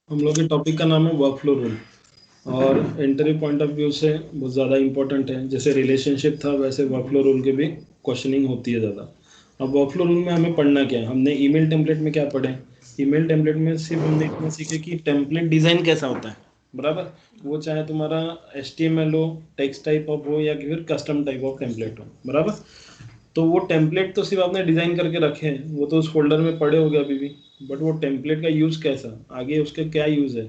हम लोग के टॉपिक का नाम है वर्क फ्लो रूल। और इंटरव्यू पॉइंट ऑफ व्यू से बहुत ज़्यादा इंपॉर्टेंट है। जैसे रिलेशनशिप था वैसे वर्क फ्लो रूल के भी क्वेश्चनिंग होती है ज़्यादा। अब वर्क फ्लो रूल में हमें पढ़ना क्या है? हमने ईमेल टेम्पलेट में क्या पढ़े? ईमेल टेम्पलेट में सिर्फ हमने इतना सीखे कि टेम्पलेट डिज़ाइन कैसा होता है। बराबर। वो चाहे तुम्हारा HTML हो, टेक्स्ट टाइप ऑफ हो, या फिर कस्टम टाइप ऑफ टेम्पलेट हो। बराबर। तो वो टेम्पलेट तो सिर्फ आपने डिजाइन करके रखे हैं, वो तो उस फोल्डर में पड़े हो गए अभी भी। बट वो टेम्पलेट का यूज कैसा, आगे उसका क्या यूज है?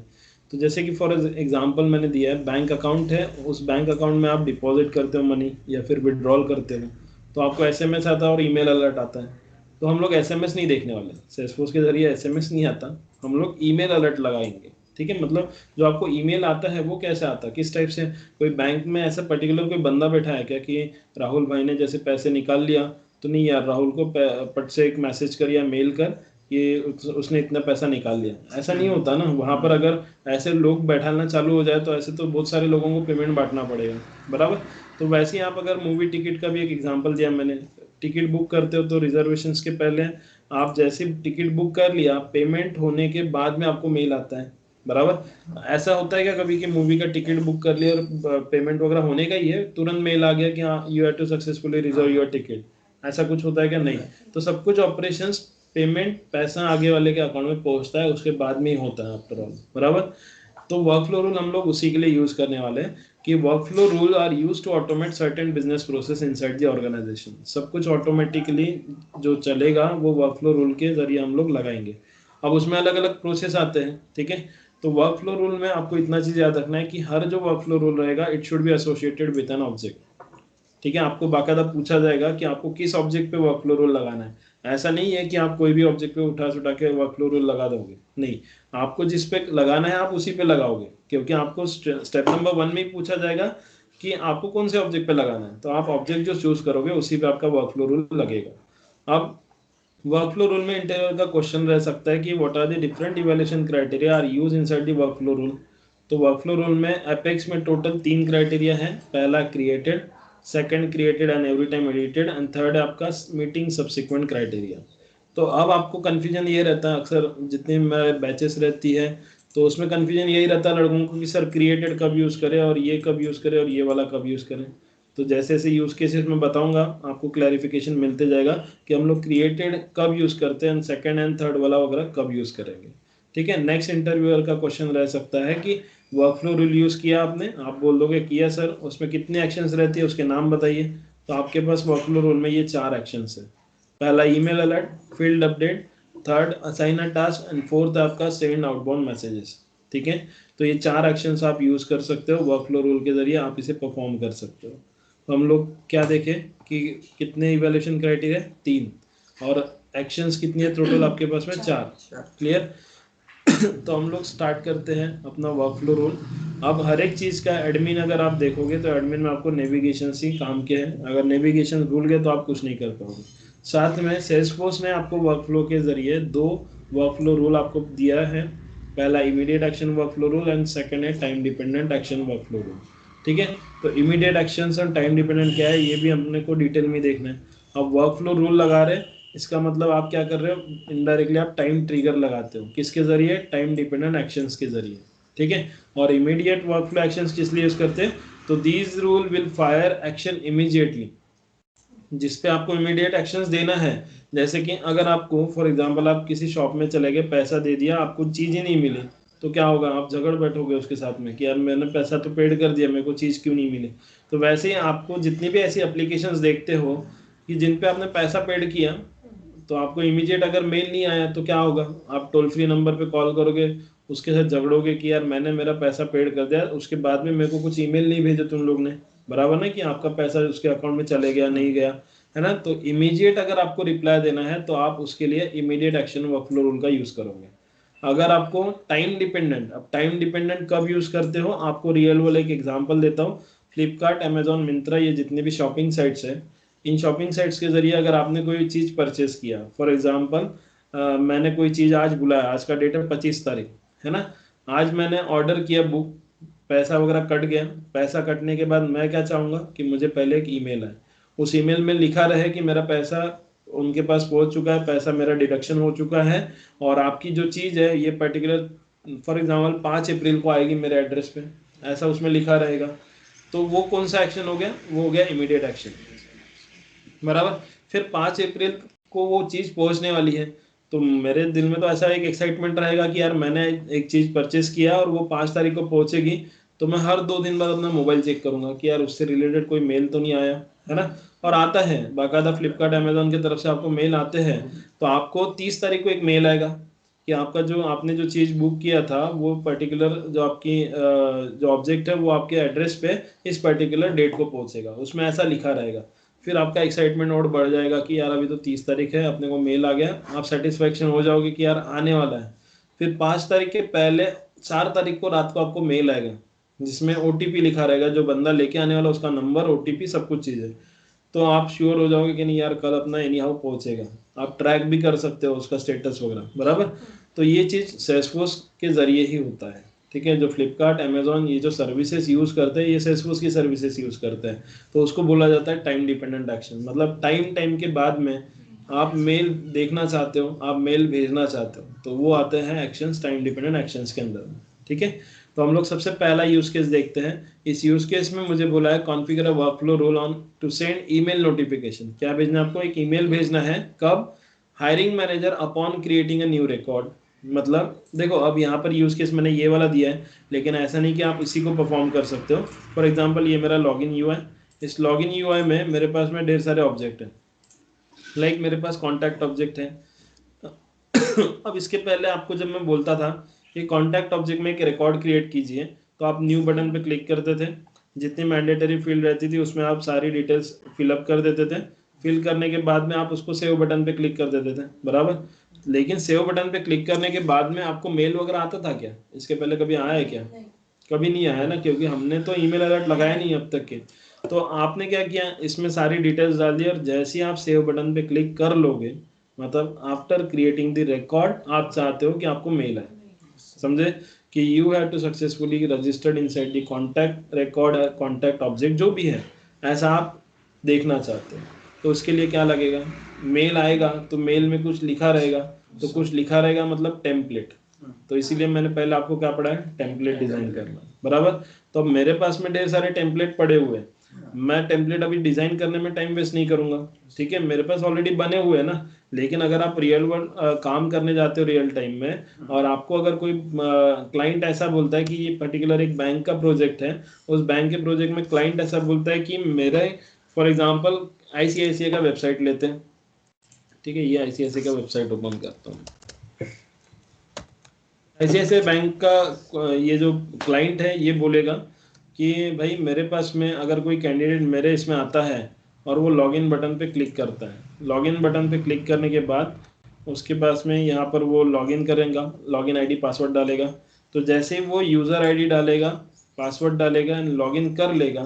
तो जैसे कि फॉर एग्जांपल मैंने दिया है, बैंक अकाउंट है, उस बैंक अकाउंट में आप डिपॉजिट करते हो मनी या फिर विड्रॉल करते हो, तो आपको SMS आता है और ईमेल अलर्ट आता है। तो हम लोग SMS नहीं देखने वाले, सेल्सफोर्स के जरिए SMS नहीं आता, हम लोग ईमेल अलर्ट लगाएंगे। ठीक है, मतलब जो आपको ईमेल आता है वो कैसे आता है, किस टाइप से? कोई बैंक में ऐसा पर्टिकुलर कोई बंदा बैठा है क्या कि राहुल भाई ने जैसे पैसे निकाल लिया, तो नहीं यार, राहुल को पट से एक मैसेज कर या मेल कर कि उसने इतना पैसा निकाल लिया, ऐसा नहीं होता ना। वहां पर अगर ऐसे लोग बैठाना चालू हो जाए तो ऐसे तो बहुत सारे लोगों को पेमेंट बांटना पड़ेगा। बराबर। तो वैसे ही आप अगर मूवी टिकट का भी एक एग्जांपल दिया मैंने, टिकट बुक करते हो तो रिजर्वेशंस के पहले आप जैसे टिकट बुक कर लिया, पेमेंट होने के बाद में आपको मेल आता है। बराबर। ऐसा होता है क्या कभी कि मूवी का टिकट बुक कर लिया और पेमेंट वगैरह होने का ही है, तुरंत मेल आ गया कि हाँ you have to successfully reserve your ticket? ऐसा कुछ होता है क्या? नहीं। तो सब कुछ ऑपरेशंस, पेमेंट, पैसा आगे वाले के अकाउंट में पहुंचता है उसके बाद में ही होता है आफ्टर ऑल। बराबर। तो वर्क फ्लो रूल हम लोग उसी के लिए यूज करने वाले हैं कि workflow rule are use to automate certain business process inside the organisation. सब कुछ ऑटोमेटिकली जो चलेगा वो वर्क फ्लो रूल के जरिए हम लोग लगाएंगे। अब उसमें अलग अलग प्रोसेस आते हैं। ठीक है। तो वर्क फ्लो रूल में आपको इतना चीज याद रखना है कि हर जो वर्क फ्लो रूल रहेगा it should be associated with an object. ठीक है, आपको बाकायदा पूछा जाएगा कि आपको किस ऑब्जेक्ट पे वर्कफ्लो रूल लगाना है। ऐसा नहीं है कि आप कोई भी ऑब्जेक्ट पे उठा सुठा के वर्कफ्लो रूल लगा दोगे, नहीं। आपको जिस पे लगाना है आप उसी पे लगाओगे, क्योंकि आपको स्टेप नंबर 1 में ही पूछा जाएगा कि आपको कौन से ऑब्जेक्ट पे लगाना है, तो आप ऑब्जेक्ट जो चूज करोगे उसी पे आपका वर्कफ्लो रूल लगेगा। अब वर्कफ्लो रूल में इंटरव्यू का क्वेश्चन रह सकता है कि what are the different evaluation criteria are use inside the workflow rule. तो वर्कफ्लो रूल में एपेक्स में टोटल 3 क्राइटेरिया है। पहला created, second created and every time edited, and third है आपका मीटिंग सब्सिक्वेंट क्राइटेरिया। तो अब आपको कंफ्यूजन ये रहता है अक्सर जितनी बैचेस रहती है, तो उसमें कंफ्यूजन यही रहता है लड़कों को कि सर क्रिएटेड कब यूज़ करें और ये कब यूज़ करें और ये वाला कब यूज़ करें। तो जैसे जैसे यूज़ केसेस में बताऊंगा आपको क्लैरिफिकेशन मिलते जाएगा कि हम लोग क्रिएटेड कब यूज़ करते हैं, सेकंड एंड थर्ड वाला वगैरह कब यूज़ करेंगे। ठीक है। नेक्स्ट इंटरव्यूअर का क्वेश्चन रह सकता है कि वर्कफ्लो रूल यूज़ किया आपने, आप बोल दोगे किया सर, उसमें कितने एक्शंस रहती है उसके नाम बताइए। तो आपके पास वर्कफ्लो रूल में ये 4 एक्शंस है। पहला email alert, field update, third assign a task, and fourth आपका सेंड आउटबाउंड मैसेजेस। ठीक है। तो ये 4 एक्शंस आप यूज कर सकते हो, वर्कफ्लो रूल के जरिए आप इसे परफॉर्म कर सकते हो। तो हम लोग क्या देखें कि कितने इवैल्यूएशन क्राइटेरिया? 3। और एक्शंस कितनी है टोटल आपके पास में? 4। क्लियर? तो हम लोग स्टार्ट करते हैं अपना वर्कफ्लो रूल। अब हर एक चीज़ का एडमिन अगर आप देखोगे तो एडमिन में आपको नेविगेशन ही काम के है, अगर नेविगेशन भूल गए तो आप कुछ नहीं कर पाओगे। साथ में सेल्सफोर्स ने आपको वर्कफ्लो के जरिए 2 वर्कफ्लो रूल आपको दिया है। पहला immediate action workflow rule and second है time dependent action workflow rule. ठीक है। तो इमीडिएट एक्शन और टाइम डिपेंडेंट क्या है ये भी हमने को डिटेल में देखना है। अब वर्कफ्लो रूल लगा रहे हैं, इसका मतलब आप क्या कर रहे हो, इनडायरेक्टली आप टाइम ट्रिगर लगाते हो, किसके जरिए? टाइम डिपेंडेंट एक्शंस के जरिए। ठीक है। और इमीडिएट वर्कफ्लो एक्शंस किस लिए यूज करते हैं? तो these rule will fire action immediately, जिस पे आपको इमीडिएट एक्शंस देना है। जैसे कि अगर आपको फॉर एग्जांपल आप किसी शॉप में चले गए, पैसा दे दिया, आपको चीज़ ही नहीं मिली, तो क्या होगा? आप झगड़ बैठोगे उसके साथ में कि यार मैंने पैसा तो पेड कर दिया, मेरे को चीज़ क्यों नहीं मिली। तो वैसे ही आपको जितनी भी ऐसी एप्लीकेशंस देखते हो कि जिन पे आपने पैसा पेड किया, तो आपको इमीडिएट अगर मेल नहीं आया तो क्या होगा? आप टोल फ्री नंबर पे कॉल करोगे, उसके साथ झगड़ोगे कि यार मैंने मेरा पैसा पेड कर दिया, उसके बाद में मेरे को कुछ ईमेल नहीं भेजे तुम लोग ने। बराबर ना, कि आपका पैसा उसके अकाउंट में चले गया नहीं गया, है ना। तो इमीडिएट अगर आपको रिप्लाई देना है तो आप उसके लिए इमीडिएट एक्शन वर्कफ्लो रूल का यूज करोगे। अगर आपको टाइम डिपेंडेंट, अब टाइम डिपेंडेंट कब यूज करते हो आपको रियल वर्ल्ड एक एग्जांपल देता हूँ। फ्लिपकार्ट, अमेजॉन, मिंत्रा, ये जितने भी शॉपिंग साइट्स है, इन शॉपिंग साइट्स के जरिए अगर आपने कोई चीज़ परचेस किया, फॉर एग्जांपल मैंने कोई चीज़ आज बुलाया, आज का डेट है 25 तारीख, है ना। आज मैंने ऑर्डर किया बुक, पैसा वगैरह कट गया। पैसा कटने के बाद मैं क्या चाहूँगा कि मुझे पहले एक ईमेल आए, उस ईमेल में लिखा रहे कि मेरा पैसा उनके पास पहुंच चुका है, पैसा मेरा डिडक्शन हो चुका है, और आपकी जो चीज़ है ये पर्टिकुलर फॉर एग्जाम्पल 5 अप्रैल को आएगी मेरे एड्रेस पे, ऐसा उसमें लिखा रहेगा, तो वो कौन सा एक्शन हो गया, वो हो गया इमीडिएट एक्शन, बराबर। फिर 5 अप्रैल को वो चीज़ पहुंचने वाली है, तो मेरे दिल में तो ऐसा एक एक्साइटमेंट रहेगा कि यार मैंने एक चीज़ परचेस किया और वो 5 तारीख को पहुंचेगी, तो मैं हर 2 दिन बाद अपना मोबाइल चेक करूंगा कि यार उससे रिलेटेड कोई मेल तो नहीं आया है ना। और आता है बाकायदा, फ्लिपकार्ट अमेजोन की तरफ से आपको मेल आते हैं, तो आपको 30 तारीख को एक मेल आएगा कि आपका जो आपने जो चीज़ बुक किया था वो पर्टिकुलर जो आपकी जो ऑब्जेक्ट है वो आपके एड्रेस पे इस पर्टिकुलर डेट को पहुंचेगा, उसमें ऐसा लिखा रहेगा। फिर आपका एक्साइटमेंट और बढ़ जाएगा कि यार अभी तो 30 तारीख है, अपने को मेल आ गया, आप सेटिस्फेक्शन हो जाओगे कि यार आने वाला है। फिर 5 तारीख के पहले 4 तारीख को रात को आपको मेल आएगा जिसमें ओटीपी लिखा रहेगा, जो बंदा लेके आने वाला उसका नंबर, ओटीपी, सब कुछ चीज़ें। तो आप श्योर हो जाओगे कि नहीं यार कल अपना एनी हाउ पहुंचेगा, आप ट्रैक भी कर सकते हो उसका स्टेटस वगैरह, बराबर। तो ये चीज़ सेल्सफोर्स के जरिए ही होता है, ठीक है। जो फ्लिपकार्ट अमेजोन ये जो सर्विसेज यूज़ करते हैं, ये सेल्सफोर्स की सर्विसेज यूज़ करते हैं, तो उसको बोला जाता है टाइम डिपेंडेंट एक्शन। मतलब टाइम टाइम के बाद में आप मेल देखना चाहते हो, आप मेल भेजना चाहते हो, तो वो आते हैं एक्शंस, टाइम डिपेंडेंट एक्शंस के अंदर, ठीक है। तो हम लोग सबसे पहला यूज केस देखते हैं। इस यूज केस में मुझे बोला है configure a workflow rule on to send email notification. क्या भेजना है आपको, एक ईमेल भेजना है, कब, hiring manager upon creating a new record. मतलब देखो अब यहाँ पर यूज केस मैंने ये वाला दिया है, लेकिन ऐसा नहीं कि आप इसी को परफॉर्म कर सकते हो। फॉर एग्जांपल ये मेरा लॉगिन यूआई, इस लॉगिन यूआई में मेरे पास में ढेर सारे ऑब्जेक्ट हैं, लाइक मेरे पास कॉन्टैक्ट ऑब्जेक्ट है। अब इसके पहले आपको जब मैं बोलता था कि कॉन्टैक्ट ऑब्जेक्ट में एक रिकॉर्ड क्रिएट कीजिए, तो आप न्यू बटन पे क्लिक करते थे, जितनी मैंडेटरी फील्ड रहती थी उसमें आप सारी डिटेल्स फिलअप कर देते थे। फिल करने के बाद में आप उसको सेव बटन पे क्लिक कर देते थे, बराबर। लेकिन सेव बटन पे क्लिक करने के बाद में आपको मेल वगैरह आता था क्या, इसके पहले कभी आया है क्या? कभी नहीं आया ना, क्योंकि हमने तो ईमेल अलर्ट लगाया नहीं अब तक के। तो आपने क्या किया, इसमें सारी डिटेल्स डाल दी और जैसे ही आप सेव बटन पे क्लिक कर लोगे, मतलब आफ्टर क्रिएटिंग द रिकॉर्ड, आप चाहते हो कि आपको मेल आए, समझे, कि you have to successfully registered inside the contact record, contact object जो भी है, ऐसा आप देखना चाहते हो। तो उसके लिए क्या लगेगा, मेल आएगा तो मेल में कुछ लिखा रहेगा, तो कुछ लिखा रहेगा मतलब टेम्पलेट। तो इसीलिए मैंने पहले आपको क्या पढ़ा है, टेम्पलेट डिजाइन करना, बराबर। तो अब मेरे पास में ढेर सारे टेम्पलेट पड़े हुए हैं, मैं टेम्पलेट अभी डिजाइन करने में टाइम वेस्ट नहीं करूंगा, ठीक है, मेरे पास ऑलरेडी बने हुए हैं ना। लेकिन अगर आप रियल वर्ल्ड काम करने जाते हो रियल टाइम में, और आपको अगर कोई क्लाइंट ऐसा बोलता है कि ये पर्टिकुलर एक बैंक का प्रोजेक्ट है, उस बैंक के प्रोजेक्ट में क्लाइंट ऐसा बोलता है कि मेरे, फॉर एग्जांपल आईसीआईसीआई का वेबसाइट लेते हैं, ठीक है, ये आईसीआईसीआई का वेबसाइट ओपन करता हूँ। आईसीआईसीआई बैंक का ये जो क्लाइंट है ये बोलेगा कि भाई मेरे पास में अगर कोई कैंडिडेट मेरे इसमें आता है और वो लॉगिन बटन पे क्लिक करता है, लॉगिन बटन पे क्लिक करने के बाद उसके पास में यहाँ पर वो लॉगिन करेगा, लॉगिन आईडी पासवर्ड डालेगा। तो जैसे ही वो यूज़र आईडी डालेगा, पासवर्ड डालेगा, लॉगिन कर लेगा,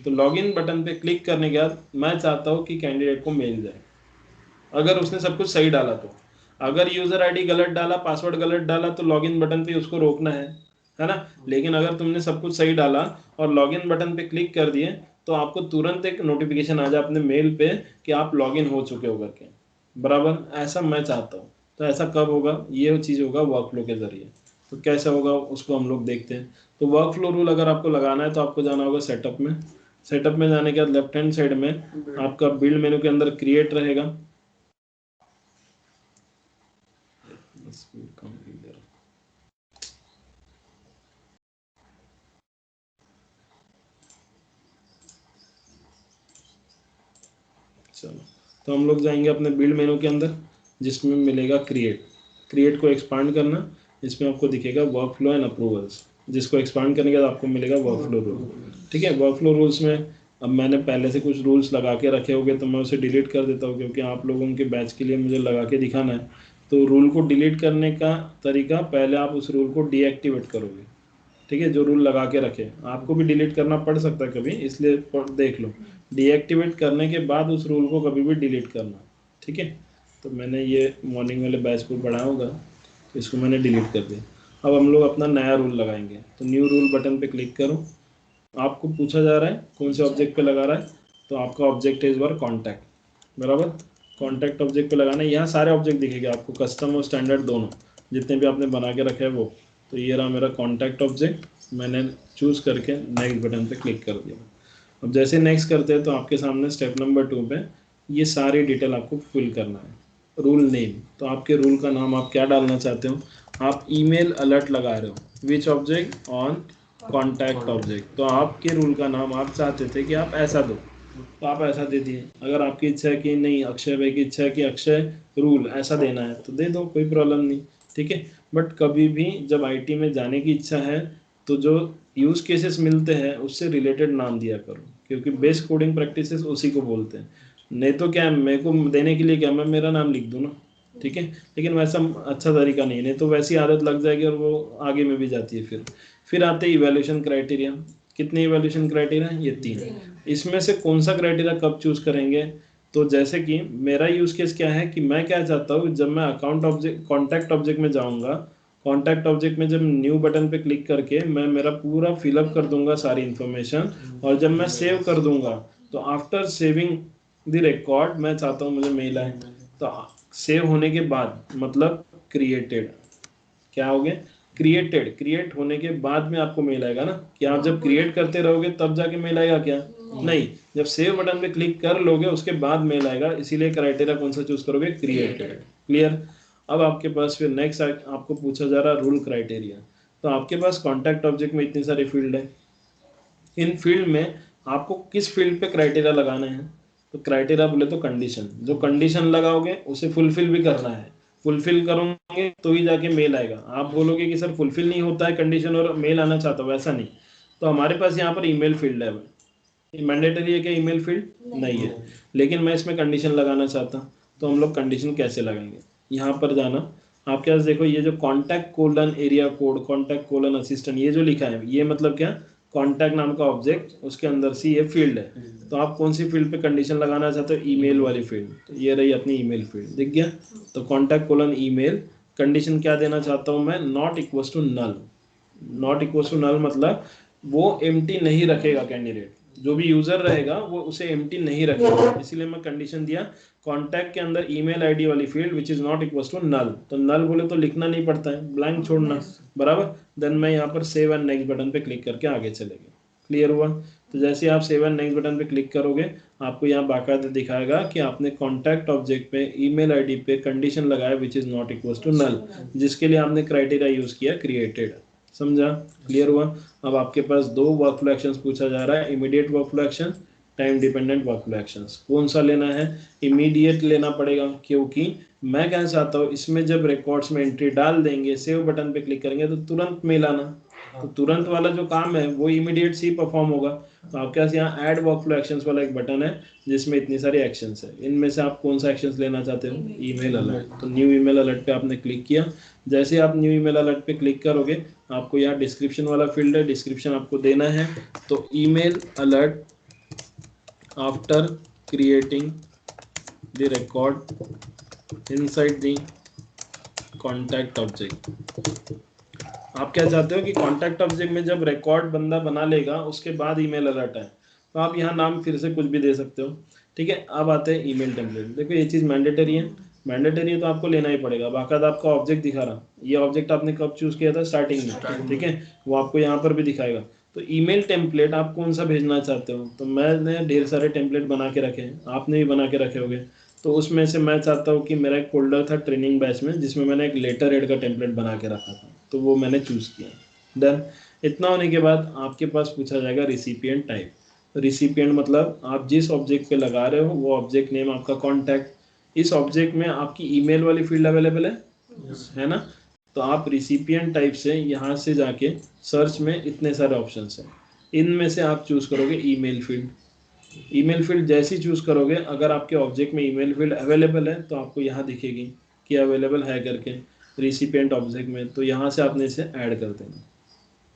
तो लॉगिन बटन पे क्लिक करने के बाद मैं चाहता हूँ कि कैंडिडेट को मेल जाए, अगर उसने सब कुछ सही डाला तो। अगर यूजर आईडी गलत डाला, पासवर्ड गलत डाला, तो लॉगिन बटन पे उसको रोकना है ना। लेकिन अगर तुमने सब कुछ सही डाला और लॉगिन बटन पे क्लिक कर दिए, तो आपको तुरंत एक नोटिफिकेशन आ जाए अपने मेल पे कि आप लॉगिन हो चुके हो करके, बराबर। ऐसा मैं चाहता हूँ। तो ऐसा कब होगा, ये चीज़ होगा वर्कफ्लो के जरिए। तो कैसे होगा उसको हम लोग देखते हैं। तो वर्कफ्लो रूल अगर आपको लगाना है तो आपको जाना होगा सेटअप में। सेटअप में जाने के बाद लेफ्ट हैंड साइड में आपका बिल्ड मेनू के अंदर क्रिएट रहेगा। चलो, तो हम लोग जाएंगे अपने बिल्ड मेनू के अंदर, जिसमें मिलेगा क्रिएट। क्रिएट को एक्सपांड करना, इसमें आपको दिखेगा वर्कफ्लो एंड अप्रूवल्स, जिसको एक्सपांड करने के बाद आपको मिलेगा वर्कफ्लो रूल, ठीक है। वर्कफ्लो रूल्स में अब मैंने पहले से कुछ रूल्स लगा के रखे होंगे, तो मैं उसे डिलीट कर देता हूँ, क्योंकि आप लोगों के बैच के लिए मुझे लगा के दिखाना है। तो रूल को डिलीट करने का तरीका, पहले आप उस रूल को डीएक्टिवेट करोगे, ठीक है। जो रूल लगा के रखे, आपको भी डिलीट करना पड़ सकता है कभी, इसलिए देख लो। डीएक्टिवेट करने के बाद उस रूल को कभी भी डिलीट करना, ठीक है। तो मैंने ये मॉर्निंग वाले बैच को पढ़ा होगा, तो इसको मैंने डिलीट कर दिया। अब हम लोग अपना नया रूल लगाएंगे। तो न्यू रूल बटन पे क्लिक करो। आपको पूछा जा रहा है कौन से ऑब्जेक्ट पे लगा रहा है, तो आपका ऑब्जेक्ट है इस बार कॉन्टैक्ट, बराबर। कॉन्टैक्ट ऑब्जेक्ट पे लगाना है। यहाँ सारे ऑब्जेक्ट दिखेंगे आपको, कस्टम और स्टैंडर्ड दोनों, जितने भी आपने बना के रखे हैं वो। तो ये रहा मेरा कॉन्टैक्ट ऑब्जेक्ट, मैंने चूज करके नेक्स्ट बटन पे क्लिक कर दिया। अब जैसे नेक्स्ट करते हैं तो आपके सामने स्टेप नंबर 2 पे ये सारी डिटेल आपको फिल करना है। रूल नेम, तो आपके रूल का नाम आप क्या डालना चाहते हो, आप ईमेल अलर्ट लगा रहे हो which object on contact object, तो आपके रूल का नाम आप चाहते थे कि आप ऐसा दो, तो आप ऐसा दे दिए। अगर आपकी इच्छा है कि नहीं, अक्षय भाई की इच्छा है कि अक्षय रूल ऐसा देना है, तो दे दो, कोई प्रॉब्लम नहीं, ठीक है। बट कभी भी जब आईटी में जाने की इच्छा है तो जो यूज केसेस मिलते हैं उससे रिलेटेड नाम दिया करो, क्योंकि बेस्ट कोडिंग प्रैक्टिसेस उसी को बोलते हैं। नहीं तो क्या है, मेरे को देने के लिए क्या, मैं मेरा नाम लिख दूँ ना, ठीक है, लेकिन वैसा अच्छा तरीका नहीं है, नहीं तो वैसी आदत लग जाएगी और वो आगे में भी जाती है। फिर आते हैं इवैल्यूएशन क्राइटेरिया। कितने इवैल्यूएशन क्राइटेरिया, ये 3। इसमें से कौन सा क्राइटेरिया कब चूज करेंगे, तो जैसे कि मेरा यूज केस क्या है कि मैं क्या चाहता हूँ, जब मैं अकाउंट ऑब्जेक्ट कॉन्टैक्ट ऑब्जेक्ट में जाऊंगा, कॉन्टैक्ट ऑब्जेक्ट में जब न्यू बटन पे क्लिक करके मैं मेरा पूरा फिलअप कर दूंगा सारी इंफॉर्मेशन, और जब मैं सेव कर दूंगा तो आफ्टर सेविंग द रिकॉर्ड मैं चाहता हूँ मुझे मेल आए। तो सेव होने के बाद मतलब क्रिएटेड, क्या हो गया, क्रिएटेड, क्रिएट होने के बाद में आपको मेल आएगा ना, कि आप जब क्रिएट करते रहोगे तब जाके मेल आएगा क्या, नहीं, जब सेव बटन पे क्लिक कर लोगे उसके बाद मेल आएगा, इसीलिए क्राइटेरिया कौन सा चूज करोगे, क्रिएटेड। क्लियर। अब आपके पास फिर नेक्स्ट आपको पूछा जा रहा है रूल क्राइटेरिया। तो आपके पास कॉन्टैक्ट ऑब्जेक्ट में इतनी सारी फील्ड है, इन फील्ड में आपको किस फील्ड पे क्राइटेरिया लगाना है, तो क्राइटेरिया बोले तो कंडीशन, जो कंडीशन लगाओगे उसे फुलफिल भी करना है, फुलफिल करोगे तो ही जाके मेल आएगा। आप बोलोगे कि सर फुलफिल नहीं होता है कंडीशन और मेल आना चाहता हूँ, वैसा नहीं। तो हमारे पास यहाँ पर ईमेल फील्ड है, मैंडेटरी है क्या ईमेल फील्ड, नहीं है, लेकिन मैं इसमें कंडीशन लगाना चाहता हूँ, तो हम लोग कंडीशन कैसे लगाएंगे, यहाँ पर जाना, आपके पास देखो ये जो contact colon area code, contact colon assistant, ये जो लिखा है ये मतलब क्या, कॉन्टैक्ट नाम का ऑब्जेक्ट, उसके अंदर से ये फील्ड है। तो आप कौन सी फील्ड पे कंडीशन लगाना चाहते हो, ईमेल वाली फील्ड, तो ये रही अपनी ईमेल फील्ड, दिख गया। तो कॉन्टैक्ट कोलन ईमेल, कंडीशन क्या देना चाहता हूँ मैं, not equal to null. Not equal to null मतलब वो एम्प्टी नहीं रखेगा कैंडिडेट, जो भी यूजर रहेगा वो उसे एम्प्टी नहीं रखेगा, इसीलिए मैं कंडीशन दिया कॉन्टैक्ट के अंदर ईमेल आईडी वाली field which is not equal to null. तो नल बोले तो लिखना नहीं पड़ता है, ब्लैंक छोड़ना, बराबर। देन मैं यहाँ पर सेव एंड नेक्स्ट बटन पे क्लिक करके आगे चलेंगे। क्लियर हुआ। तो जैसे आप सेव एंड नेक्स्ट बटन पे क्लिक करोगे आपको यहाँ बाकायदा दिखाएगा कि आपने कॉन्टैक्ट ऑब्जेक्ट पे ईमेल आईडी पे कंडीशन लगाया which is not equal to null, जिसके लिए आपने क्राइटेरिया यूज किया क्रिएटेड। समझा, क्लियर हुआ। अब आपके पास 2 वर्कफ्लो एक्शंस पूछा जा रहा है, immediate workflow action, time dependent workflow actions. कौन सा लेना है, इमीडिएट लेना पड़ेगा, क्योंकि मैं क्या चाहता हूँ इसमें जब रिकॉर्ड्स में एंट्री डाल देंगे, सेव बटन पे क्लिक करेंगे तो तुरंत मेल आना, तो तुरंत वाला जो काम है वो इमीडिएट से ही परफॉर्म होगा। तो आपके पास यहाँ ऐड वर्कफ्लो एक्शंस वाला एक बटन है जिसमें इतनी सारी एक्शंस है, इनमें से आप कौन सा एक्शंस लेना चाहते हो, ईमेल अलर्ट। तो न्यू ईमेल अलर्ट पे आपने क्लिक किया, जैसे आप न्यू ईमेल अलर्ट पे क्लिक करोगे आपको यहाँ डिस्क्रिप्शन वाला फील्ड है, डिस्क्रिप्शन आपको देना है। तो email alert after creating the record inside the contact object. आप क्या चाहते हो कि कॉन्टैक्ट ऑब्जेक्ट में जब रिकॉर्ड बंदा बना लेगा उसके बाद ईमेल अलर्ट है, तो आप यहाँ नाम फिर से कुछ भी दे सकते हो, ठीक है। अब आते हैं ईमेल टेम्पलेट। देखो ये चीज़ मैंडेटरी है, मैंडेटरी है तो आपको लेना ही पड़ेगा। बाकायदा आपका ऑब्जेक्ट दिखा रहा, ये ऑब्जेक्ट आपने कब चूज किया था, स्टार्टिंग में, ठीक है, वो आपको यहाँ पर भी दिखाएगा। तो ईमेल टेम्पलेट आप कौन सा भेजना चाहते हो, तो मैंने ढेर सारे टेम्पलेट बना के रखे हैं, आपने भी बना के रखे होंगे। तो उसमें से मैं चाहता हूँ कि मेरा एक फोल्डर था ट्रेनिंग बैच में जिसमें मैंने एक लेटर हेड का टेम्पलेट बना के रखा था, तो वो मैंने चूज किया। डन। इतना होने के बाद आपके पास पूछा जाएगा रिसिपिएंट टाइप। रिसिपिएंट मतलब आप जिस ऑब्जेक्ट पे लगा रहे हो वो ऑब्जेक्ट नेम आपका कॉन्टैक्ट, इस ऑब्जेक्ट में आपकी ईमेल वाली फील्ड अवेलेबल है ना। तो आप रिसिपिएंट टाइप से यहाँ से जाके सर्च में इतने सारे ऑप्शंस हैं, इनमें से आप चूज करोगे ईमेल फील्ड। ईमेल फील्ड जैसी चूज करोगे, अगर आपके ऑब्जेक्ट में ईमेल फील्ड अवेलेबल है तो आपको यहाँ दिखेगी कि अवेलेबल है करके रिसिपिएंट ऑब्जेक्ट में, तो यहाँ से आपने इसे ऐड कर देना।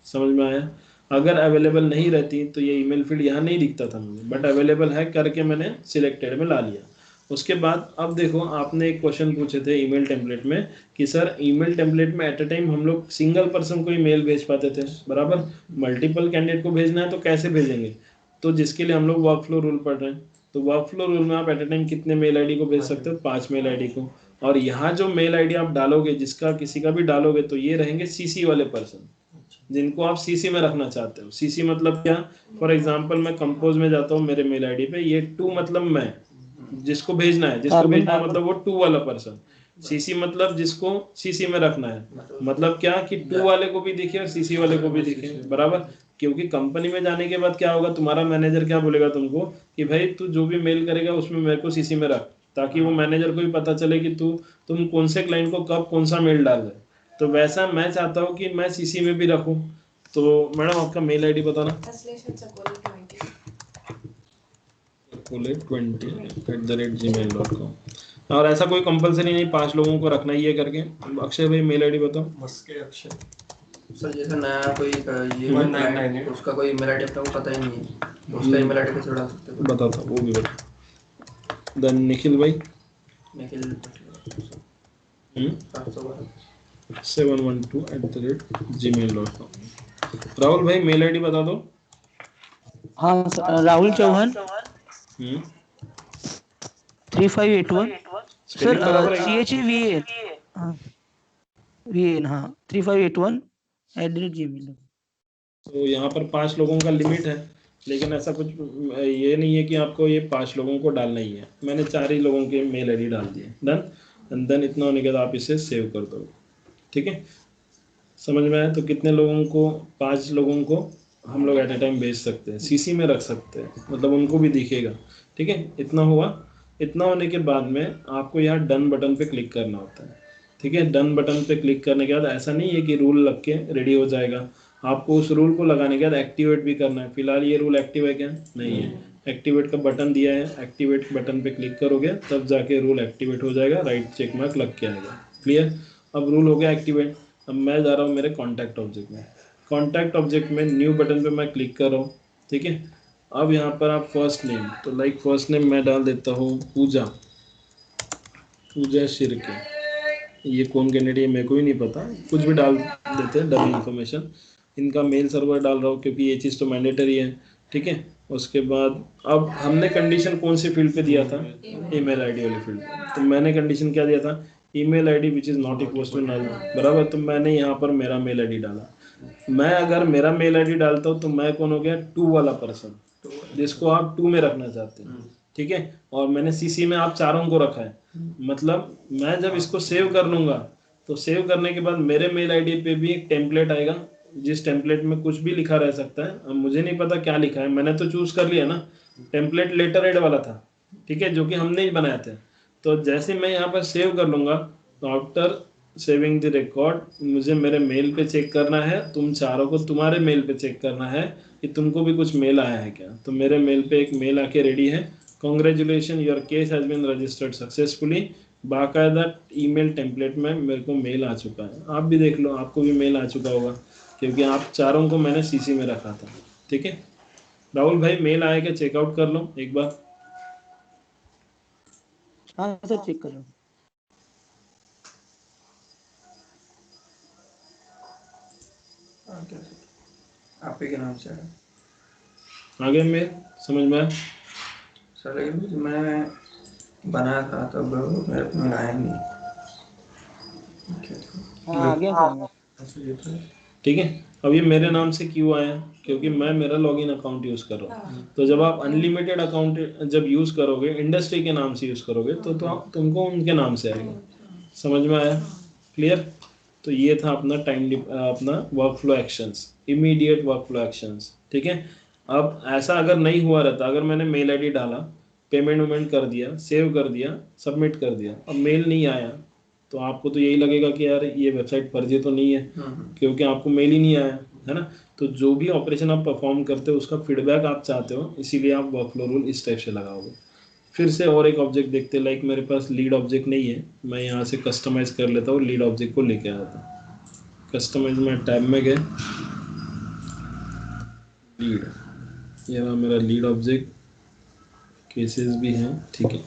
समझ में आया। अगर अवेलेबल नहीं रहती तो ये ईमेल फील्ड यहाँ नहीं दिखता था मुझे, बट अवेलेबल है करके मैंने सिलेक्टेड में ला लिया। उसके बाद अब देखो आपने एक क्वेश्चन पूछे थे ईमेल टेम्पलेट में कि सर ईमेल टेम्पलेट में एट अ टाइम हम लोग सिंगल पर्सन को ही मेल भेज पाते थे, बराबर, मल्टीपल कैंडिडेट को भेजना है तो कैसे भेजेंगे, तो जिसके लिए हम लोग वर्क फ्लो रूल पढ़ रहे हैं। तो वर्क फ्लो रूल में आप एट अ टाइम कितने मेल आईडी को भेज सकते हो, 5 मेल आईडी को। और यहाँ जो मेल आईडी आप डालोगे, जिसका किसी का भी डालोगे, तो ये रहेंगे सीसी वाले पर्सन जिनको आप सीसी में रखना चाहते हो। सीसी मतलब क्या? फॉर एग्जांपल मैं कंपोज में जाता हूँ मेरे मेल आईडी पे, ये टू मतलब मैं, जिसको भेजना है, जिसको कार्बन भेजना है मतलब वो टू वाला पर्सन। सीसी मतलब जिसको सीसी में रखना है, मतलब क्या कि टू वाले को भी दिखे और सीसी वाले को भी दिखे, बराबर। क्योंकि कंपनी में जाने के बाद क्या होगा, तुम्हारा मैनेजर क्या बोलेगा तुमको कि भाई तू जो भी मेल करेगा उसमें मेरे को सीसी में रख, ताकि वो मैनेजर को भी पता चले कि तुम कौन से क्लाइंट को कब कौन सा मेल डाल रहे। तो वैसा मैं चाहता हूँ कि मैं सीसी में भी रखूँ। तो मैडम आपका मेल आईडी बताना। Chakole20@gmail.com। और ऐसा कोई कंपलसरी नहीं 5 लोगों को रखना ही है करके। अक्षय भाई मेल आईडी बताओ। मस्के अक्षय। सर जैसे नया कोई ये 1998 उसका कोई ईमेल आईडी अपने को पता ही नहीं है, तो उसका ईमेल आईडी कैसे डाल सकते हैं? बता था वो भी बता। देन निखिल भाई निखिल 712@gmail.com। राहुल भाई मेल आईडी बता दो। हाँ राहुल चौहान 3581 सर CHAVAN हाँ VAN हाँ 3581 @gmail। तो यहाँ पर 5 लोगों का लिमिट है, लेकिन ऐसा कुछ ये नहीं है कि आपको ये 5 लोगों को डालना ही है। मैंने 4 ही लोगों के मेल आईडी डाल दिए। डन। देन इतना होने के बाद आप इसे सेव कर दो। ठीक है, समझ में आया? तो कितने लोगों को? 5 लोगों को हम लोग एट ए टाइम भेज सकते हैं, सीसी में रख सकते हैं, मतलब उनको भी दिखेगा। ठीक है, इतना हुआ। इतना होने के बाद में आपको यहाँ डन बटन पे क्लिक करना होता है। ठीक है, डन बटन पे क्लिक करने के बाद ऐसा नहीं है कि रूल लग के रेडी हो जाएगा, आपको उस रूल को लगाने के बाद एक्टिवेट भी करना है। फिलहाल ये रूल एक्टिव है क्या? नहीं है। एक्टिवेट का बटन दिया है, एक्टिवेट बटन पे क्लिक करोगे तब जाके रूल एक्टिवेट हो जाएगा, राइट चेक मार्क लग के आएगा। क्लियर? अब रूल हो गया एक्टिवेट। अब मैं जा रहा हूँ मेरे कॉन्टैक्ट ऑब्जेक्ट में। कॉन्टैक्ट ऑब्जेक्ट में न्यू बटन पे मैं क्लिक कर रहा हूँ। ठीक है, अब यहाँ पर आप फर्स्ट नेम, तो लाइक फर्स्ट नेम मैं डाल देता हूँ पूजा, पूजा शिर्के। ये कौन कैंडिडेट है मेरे को भी नहीं पता, कुछ भी डाल देते हैं, डबल इन्फॉर्मेशन। इनका मेल सर्वर डाल रहा हूँ क्योंकि ये चीज़ तो मैंडेटरी है। ठीक है, उसके बाद अब हमने कंडीशन कौन सी फील्ड पे दिया था? ईमेल आईडी वाली फील्ड पे। तो मैंने कंडीशन क्या दिया था? Email ID which is not equal to null, बराबर। तो मैंने यहाँ पर मेरा मेल आईडी डाला। मैं अगर मेरा मेल आईडी डालता हूँ तो मैं कौन हो गया? टू वाला पर्सन, जिसको आप टू में रखना चाहते हैं। ठीक है, और मैंने सीसी में आप चारों को रखा है। मतलब मैं जब इसको सेव कर लूंगा तो सेव करने के बाद मेरे मेल आईडी पे भी एक टेम्पलेट आएगा, जिस टेम्पलेट में कुछ भी लिखा रह सकता है। अब मुझे नहीं पता क्या लिखा है, मैंने तो चूज कर लिया ना। टेम्पलेट लेटर हेड वाला था, ठीक है, जो कि हमने ही बनाए थे। तो जैसे मैं यहाँ पर सेव कर लूंगा तो आफ्टर सेविंग द रिकॉर्ड मुझे मेरे मेल पे चेक करना है, तुम चारों को तुम्हारे मेल पे चेक करना है कि तुमको भी कुछ मेल आया है क्या। तो मेरे मेल पे एक मेल आके रेडी है, congratulation your case has been registered successfully. बाकायदा ईमेल टेम्पलेट में मेरे को मेल आ चुका है। आप भी देख लो, आपको भी मेल आ चुका होगा क्योंकि आप चारों को मैंने सीसी में रखा था। ठीक है, राहुल भाई मेल आया क्या? चेकआउट कर लो एक बार। हाँ सर चेक कर लो। आप ही के नाम से है आगे मेल समझ में आया? सर, लेकिन मैं बनाया था तब मेरे में आया नहीं। हाँ आ गया सर। ठीक है, अब ये मेरे नाम से क्यों आया? क्योंकि मैं मेरा लॉगिन अकाउंट यूज़ कर रहा हूँ। तो जब आप अनलिमिटेड अकाउंट जब यूज़ करोगे, इंडस्ट्री के नाम से यूज़ करोगे, तो तुमको उनके नाम से आएगा। समझ में आया? क्लियर? तो ये था अपना अपना work flow actions, immediate work flow actions. ठीक है, अब ऐसा अगर नहीं हुआ रहता, अगर मैंने मेल आईडी डाला, पेमेंट वेमेंट कर दिया, सेव कर दिया, सबमिट कर दिया, अब मेल नहीं आया, तो आपको तो यही लगेगा कि यार ये वेबसाइट फर्जी तो नहीं है, क्योंकि आपको मेल ही नहीं आया है ना। तो जो भी ऑपरेशन आप परफॉर्म करते हो उसका फीडबैक आप चाहते हो, इसीलिए आप वर्कफ्लो रूल इस टाइप से लगाओगे। फिर से और एक ऑब्जेक्ट देखते हैं, लाइक मेरे पास लीड ऑब्जेक्ट नहीं है, मैं यहाँ से कस्टमाइज कर लेता हूँ, लीड ऑब्जेक्ट को लेके आता हूँ। कस्टमाइज में टैब में गए, लीड, ये रहा मेरा लीड ऑब्जेक्ट, केसेस भी हैं। ठीक है,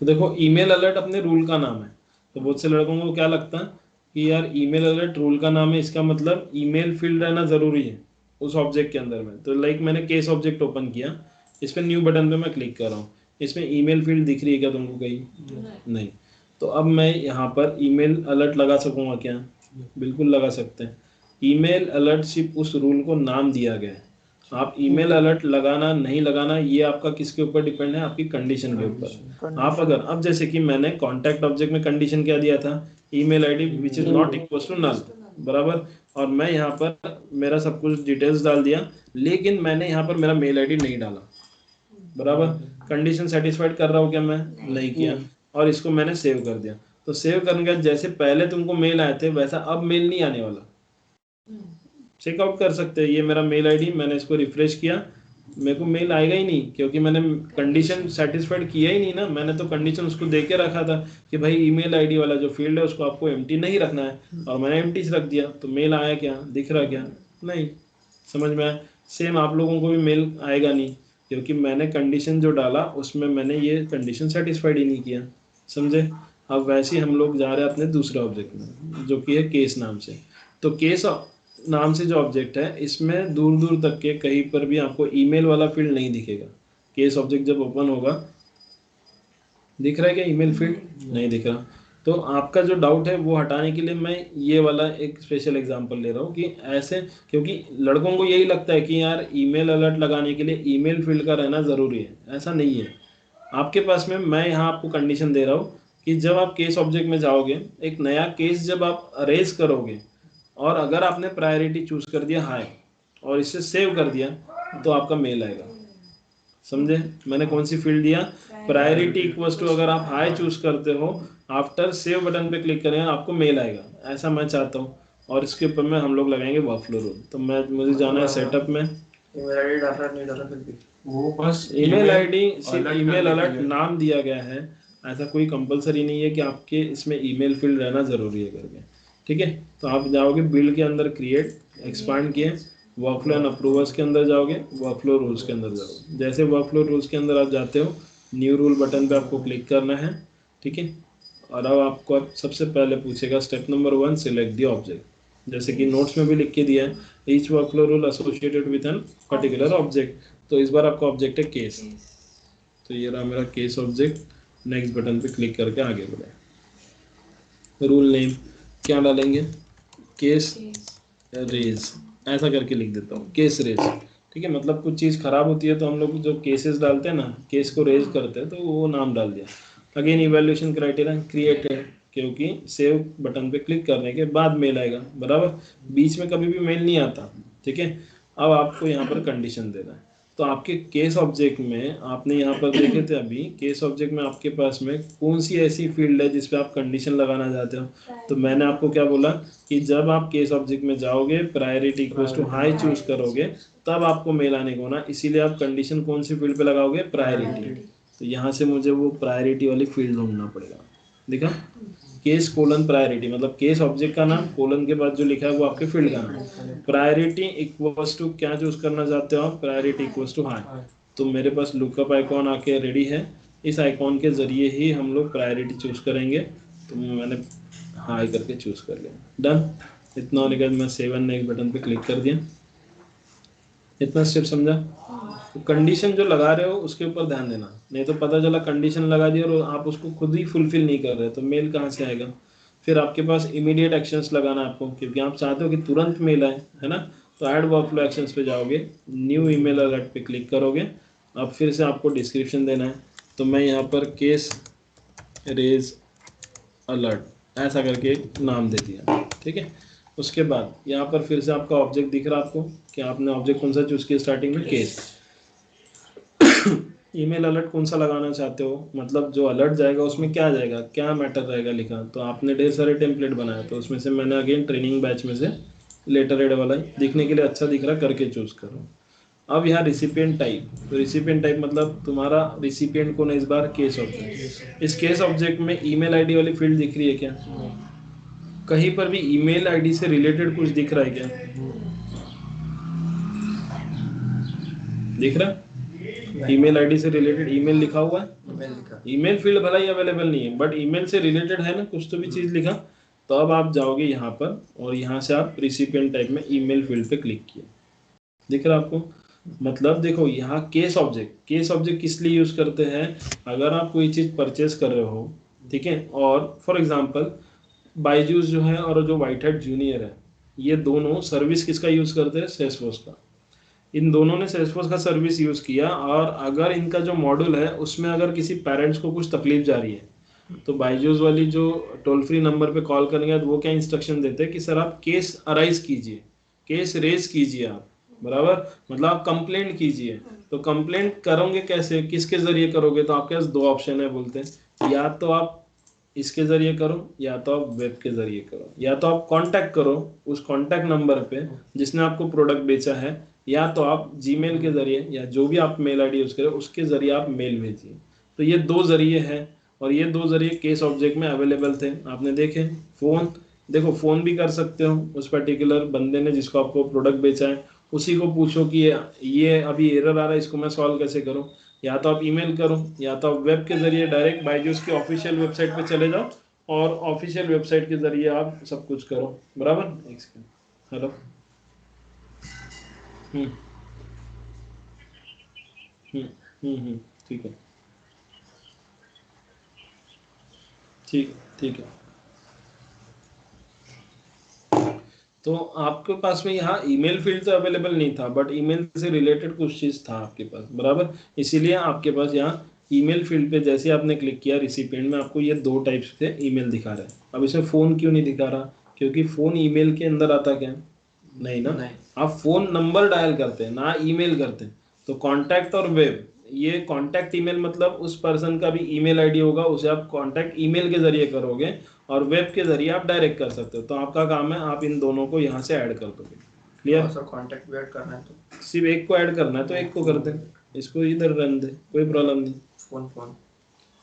तो देखो ईमेल अलर्ट अपने रूल का नाम है। तो बहुत से लड़कों को क्या लगता है कि यार ईमेल अलर्ट रूल का नाम है, इसका मतलब ईमेल फील्ड रहना ज़रूरी है उस ऑब्जेक्ट के अंदर में। तो लाइक मैंने केस ऑब्जेक्ट ओपन किया, इस पर न्यू बटन पे मैं क्लिक कर रहा हूँ, इसमें ईमेल फील्ड दिख रही है क्या तुमको कहीं? नहीं। तो अब मैं यहाँ पर ईमेल अलर्ट लगा सकूंगा क्या? बिल्कुल लगा सकते हैं। ईमेल अलर्ट सिर्फ उस रूल को नाम दिया गया है। आप ईमेल अलर्ट लगाना नहीं लगाना ये आपका किसके ऊपर डिपेंड है? आपकी कंडीशन के ऊपर। आप अगर अब जैसे कि मैंने कॉन्टैक्ट ऑब्जेक्ट में कंडीशन क्या दिया था? Email ID which is not equal to null, बराबर। और मैं यहाँ पर मेरा सब कुछ डिटेल्स डाल दिया, लेकिन मैंने यहाँ पर मेरा मेल आईडी नहीं डाला, बराबर। कंडीशन सेटिस्फाइड कर रहा हूँ क्या? मैं नहीं किया, और इसको मैंने सेव कर दिया। तो सेव करने के बाद जैसे पहले तुमको मेल आए थे वैसा अब मेल नहीं आने वाला। चेकआउट कर सकते हैं, ये मेरा मेल आईडी, मैंने इसको रिफ्रेश किया, मेरे को मेल आएगा ही नहीं, क्योंकि मैंने कंडीशन सेटिस्फाइड किया ही नहीं ना। मैंने तो कंडीशन उसको दे के रखा था कि भाई ईमेल आईडी वाला जो फील्ड है उसको आपको एम्प्टी नहीं रखना है, और मैंने एम्प्टी रख दिया। तो मेल आया क्या? दिख रहा क्या? नहीं। समझ में आया? सेम आप लोगों को भी मेल आएगा नहीं, क्योंकि मैंने कंडीशन जो डाला उसमें मैंने ये कंडीशन सेटिस्फाइड ही नहीं किया। समझे? अब वैसे ही हम लोग जा रहे हैं अपने दूसरे ऑब्जेक्ट में, जो कि है केस नाम से। तो केस नाम से जो ऑब्जेक्ट है, इसमें दूर दूर तक के कहीं पर भी आपको ईमेल वाला फील्ड नहीं दिखेगा। केस ऑब्जेक्ट जब ओपन होगा, दिख रहा है क्या ईमेल फील्ड? नहीं दिख रहा। तो आपका जो डाउट है वो हटाने के लिए मैं ये वाला एक स्पेशल एग्जांपल ले रहा हूँ कि ऐसे, क्योंकि लड़कों को यही लगता है कि यार ईमेल अलर्ट लगाने के लिए ईमेल फील्ड का रहना ज़रूरी है। ऐसा नहीं है आपके पास में। मैं यहाँ आपको कंडीशन दे रहा हूँ कि जब आप केस ऑब्जेक्ट में जाओगे, एक नया केस जब आप रेज करोगे, और अगर आपने प्रायोरिटी चूज कर दिया हाई और इसे सेव कर दिया, तो आपका मेल आएगा। समझे? मैंने कौन सी फील्ड दिया? प्रायोरिटी इक्वल्स टू, अगर आप हाई चूज करते हो, आफ्टर सेव बटन पे क्लिक करेंगे आपको मेल आएगा। ऐसा मैं चाहता हूँ, और इसके ऊपर में हम लोग लगाएंगे वर्कफ्लो रूल। तो मुझे जाना है सेटअप में। ईमेल आईडी डाला नहीं डाला फिर भी वो बस ईमेल आईडी सिर्फ अलर्ट ईमेल करने के अलर्ट लिए। नाम दिया गया है, ऐसा कोई कंपलसरी नहीं है कि आपके इसमें ईमेल फील्ड रहना जरूरी है करके। ठीक है? तो आप जाओगे बिल्ड के अंदर, क्रिएट, एक्सपांड किए, वर्कफ्लो एंड अप्रूवर्स के अंदर जाओगे, वर्कफ्लो रूल्स के अंदर जाओगे। जैसे वर्कफ्लो रूल्स के अंदर आप जाते हो, न्यू रूल बटन पे आपको क्लिक करना है। ठीक है? और अब आपको अब सबसे पहले पूछेगा step number 1, select the object. जैसे कि नोट्स में भी लिख के दिया है, each workflow rule associated with an particular object. तो इस बार आपका ऑब्जेक्ट है केस, तो ये रहा मेरा केस ऑब्जेक्ट। नेक्स्ट बटन पे क्लिक करके आगे बढ़े। रूल नेम क्या डालेंगे? केस रेज, ऐसा करके लिख देता हूँ, केस रेज। ठीक है? मतलब कुछ चीज़ खराब होती है तो हम लोग जो केसेस डालते हैं ना, केस को रेज करते हैं, तो वो नाम डाल दिया। अगेन इवैल्यूएशन क्राइटेरिया क्रिएटेड, क्योंकि सेव बटन पे क्लिक करने के बाद मेल आएगा, बराबर। बीच में कभी भी मेल नहीं आता। ठीक है? अब आपको यहाँ पर कंडीशन देना है। तो आपके केस ऑब्जेक्ट में आपने यहाँ पर देखे थे, अभी केस ऑब्जेक्ट में आपके पास में कौन सी ऐसी फील्ड है जिसपे आप कंडीशन लगाना चाहते हो? तो मैंने आपको क्या बोला कि जब आप केस ऑब्जेक्ट में जाओगे, priority equals to high choose करोगे, तब आपको मेल आने को ना, इसीलिए आप कंडीशन कौन सी फील्ड पे लगाओगे? प्रायोरिटी। तो यहाँ से मुझे वो प्रायोरिटी वाली फील्ड ढूंढना पड़ेगा। देखा? केस कोलन प्रायोरिटी, मतलब केस ऑब्जेक्ट का नाम, कोलन के बाद जो लिखा है वो आपके फील्ड का नाम। प्रायोरिटी इक्वल्स टू क्या चूज करना चाहते हो आप? Priority equals to high. तो मेरे पास लुकअप आइकॉन आके रेडी है, इस आइकॉन के जरिए ही हम लोग प्रायोरिटी चूज करेंगे। तो मैंने हाई करके चूज कर लिया, डन। इतना होने के बाद मैं सेव एंड नेक्स्ट बटन पे क्लिक कर दिया। इतना स्टेप समझा? तो कंडीशन जो लगा रहे हो उसके ऊपर ध्यान देना, नहीं तो पता चला कंडीशन लगा दी और आप उसको खुद ही फुलफिल नहीं कर रहे, तो मेल कहाँ से आएगा? फिर आपके पास इमीडिएट एक्शंस लगाना है आपको, क्योंकि आप चाहते हो कि तुरंत मेल आए, है ना। तो ऐड वर्कफ्लो एक्शंस पे जाओगे, न्यू ईमेल अलर्ट पे क्लिक करोगे। अब फिर से आपको डिस्क्रिप्शन देना है, तो मैं यहाँ पर केस रेज अलर्ट ऐसा करके नाम दे दिया। ठीक है? उसके बाद यहाँ पर फिर से आपका ऑब्जेक्ट दिख रहा है आपको कि आपने ऑब्जेक्ट कौन सा चूज किया स्टार्टिंग में? केस। ईमेल अलर्ट कौन सा लगाना चाहते हो, मतलब जो अलर्ट जाएगा उसमें क्या जाएगा, क्या मैटर रहेगा लिखा। तो आपने ढेर सारे टेम्पलेट बनाया, तो उसमें से मैंने अगेन ट्रेनिंग बैच में से लेटर हेड वाला दिखने के लिए अच्छा दिख रहा करके चूज करो। अब यहाँ रिसिपिएंट टाइप, तो रिसिपिएंट टाइप मतलब तुम्हारा रिसिपिएंट कौन है इस बार? Case object. इस केस ऑब्जेक्ट में ईमेल आईडी वाली फील्ड दिख रही है क्या? कहीं पर भी ईमेल आईडी से रिलेटेड कुछ दिख रहा है क्या? दिख रहा? ईमेल आईडी से रिलेटेड ईमेल लिखा हुआ है, ईमेल लिखा। ईमेल फील्ड भला ही अवेलेबल नहीं है, बट ईमेल से रिलेटेड है ना, कुछ तो भी चीज लिखा। तो अब आप जाओगे यहाँ पर और यहाँ से आप रिसिपिएंट टाइप में ईमेल फील्ड पे क्लिक किया। दिख रहा आपको? मतलब देखो यहाँ केस ऑब्जेक्ट, केस ऑब्जेक्ट किस लिए यूज करते हैं? अगर आप कोई चीज परचेज कर रहे हो ठीक है। और फॉर एग्जांपल बायजूस जो है और जो व्हाइट हैट जूनियर है, ये दोनों सर्विस किसका यूज करते हैं? सेल्सफोर्स का। इन दोनों ने सेल्सफोर्स का सर्विस यूज किया, और अगर इनका जो मॉड्यूल है उसमें अगर किसी पेरेंट्स को कुछ तकलीफ जा रही है, तो बायजूस वाली जो टोल फ्री नंबर पे कॉल करेंगे तो वो क्या इंस्ट्रक्शन देते हैं कि सर आप केस अराइज कीजिए, केस रेज कीजिए आप, बराबर, मतलब आप कंप्लेंट कीजिए। तो कंप्लेंट करोगे कैसे, किसके जरिए करोगे? तो आपके पास दो ऑप्शन है बोलते हैं, या तो आप इसके जरिए करो, या तो आप वेब के जरिए करो, या तो आप कांटेक्ट करो उस कांटेक्ट नंबर पे जिसने आपको प्रोडक्ट बेचा है, या तो आप जीमेल के जरिए या जो भी आप मेल आईडी यूज करें उसके जरिए आप मेल भेजिए। तो ये दो जरिए हैं, और ये दो जरिए केस ऑब्जेक्ट में अवेलेबल थे, आपने देखे। फोन, देखो फोन भी कर सकते हो, उस पर्टिकुलर बंदे ने जिसको आपको प्रोडक्ट बेचा है उसी को पूछो कि ये अभी एरर आ रहा है, इसको मैं सॉल्व कैसे करूं। या तो आप ईमेल करो, या तो आप वेब के जरिए डायरेक्ट बायजूस की ऑफिशियल वेबसाइट पे चले जाओ और ऑफिशियल वेबसाइट के जरिए आप सब कुछ करो, बराबर। एक सेकंड, हेलो। हम्म हम्म ठीक है, ठीक है। तो आपके पास में यहाँ ईमेल फील्ड तो अवेलेबल नहीं था, बट ईमेल से रिलेटेड कुछ चीज़ था आपके पास, बराबर। इसीलिए आपके पास यहाँ ईमेल फील्ड पे जैसे आपने क्लिक किया रिसिपिएंट में, आपको ये दो टाइप्स के ईमेल दिखा रहा है। अब इसमें फ़ोन क्यों नहीं दिखा रहा? क्योंकि फ़ोन ईमेल के अंदर आता क्या? नहीं ना, नहीं। आप फ़ोन नंबर डायल करते हैं ना, ईमेल करते हैं। तो कॉन्टैक्ट और वेब, ये कॉन्टैक्ट ईमेल मतलब उस पर्सन का भी ईमेल आईडी होगा, उसे आप कॉन्टैक्ट ईमेल के जरिए करोगे, और वेब के जरिए आप डायरेक्ट कर सकते हो। तो आपका काम है आप इन दोनों को यहाँ से ऐड कर दोगे। क्लियर? सर कॉन्टेक्ट भी ऐड करना है तो सिर्फ एक को ऐड करना है तो एक को कर दे, इसको इधर रन दे, कोई प्रॉब्लम नहीं। फोन फोन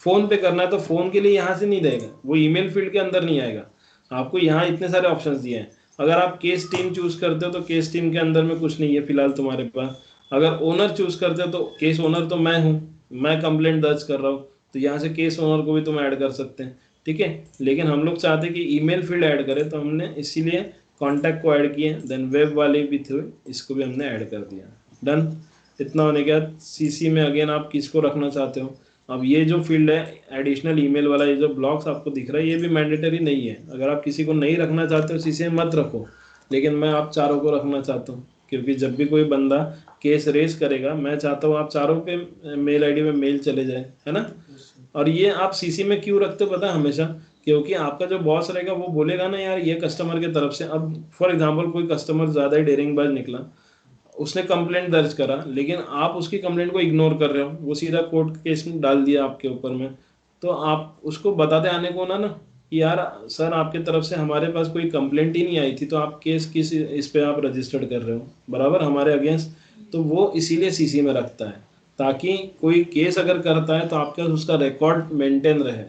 फोन पे करना है तो फोन के लिए यहाँ से नहीं देगा, वो ईमेल फील्ड के अंदर नहीं आएगा। आपको यहाँ इतने सारे ऑप्शंस दिए हैं। अगर आप केस टीम चूज करते हो तो केस टीम के अंदर में कुछ नहीं है फिलहाल तुम्हारे पास। अगर ओनर चूज करते हो तो केस ओनर तो मैं हूँ, मैं कंप्लेंट दर्ज कर रहा हूँ, तो यहाँ से केस ओनर को भी तुम ऐड कर सकते हैं। ठीक है, लेकिन हम लोग चाहते हैं कि ईमेल फील्ड ऐड करें, तो हमने इसीलिए कॉन्टैक्ट को ऐड किए, देन वेब वाले भी थे, इसको भी हमने ऐड कर दिया। डन। इतना होने के बाद सीसी में अगेन आप किसको रखना चाहते हो? अब ये जो फील्ड है एडिशनल ईमेल वाला, ये जो ब्लॉक्स आपको दिख रहा है, ये भी मैंडेटरी नहीं है। अगर आप किसी को नहीं रखना चाहते हो सीसी में मत रखो, लेकिन मैं आप चारों को रखना चाहता हूँ, क्योंकि जब भी कोई बंदा केस रेस करेगा मैं चाहता हूँ आप चारों पे मेल आईडी में मेल चले जाए, है ना। और ये आप सीसी में क्यों रखते हो पता है? हमेशा क्योंकि आपका जो बॉस रहेगा वो बोलेगा ना यार ये कस्टमर की तरफ से, अब फॉर एग्जांपल कोई कस्टमर ज़्यादा ही डेरिंगबाज निकला, उसने कंप्लेंट दर्ज करा, लेकिन आप उसकी कंप्लेंट को इग्नोर कर रहे हो, वो सीधा कोर्ट केस में डाल दिया आपके ऊपर में, तो आप उसको बताते आने को ना कि यार सर आपके तरफ से हमारे पास कोई कंप्लेंट ही नहीं आई थी, तो आप केस किस इस पे आप रजिस्टर्ड कर रहे हो, बराबर, हमारे अगेंस्ट। तो वो इसीलिए सीसी में रखता है, ताकि कोई केस अगर करता है तो आपके पास उसका रिकॉर्ड मेंटेन रहे,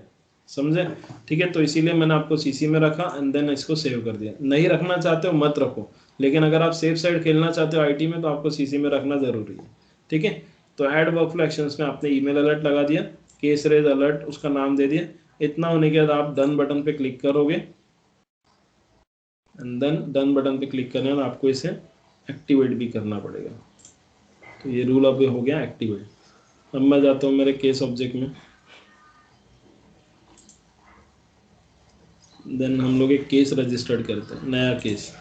समझे। ठीक है, तो इसीलिए मैंने आपको सीसी में रखा एंड देन इसको सेव कर दिया। नहीं रखना चाहते हो मत रखो, लेकिन अगर आप सेफ साइड खेलना चाहते हो आईटी में तो आपको सीसी में रखना जरूरी है। ठीक है, तो ऐड वर्कफ्लो एक्शंस में आपने ईमेल अलर्ट लगा दिया, केस रेज अलर्ट उसका नाम दे दिया। इतना होने के बाद आप डन बटन पे क्लिक करोगे, एंड देन डन बटन पे क्लिक करने में आपको इसे एक्टिवेट भी करना पड़ेगा। तो ये रूल अब हो गया एक्टिवेट। अब मैं जाता हूँ मेरे केस ऑब्जेक्ट में, देन हम लोग एक केस रजिस्टर्ड करते हैं, नया केस।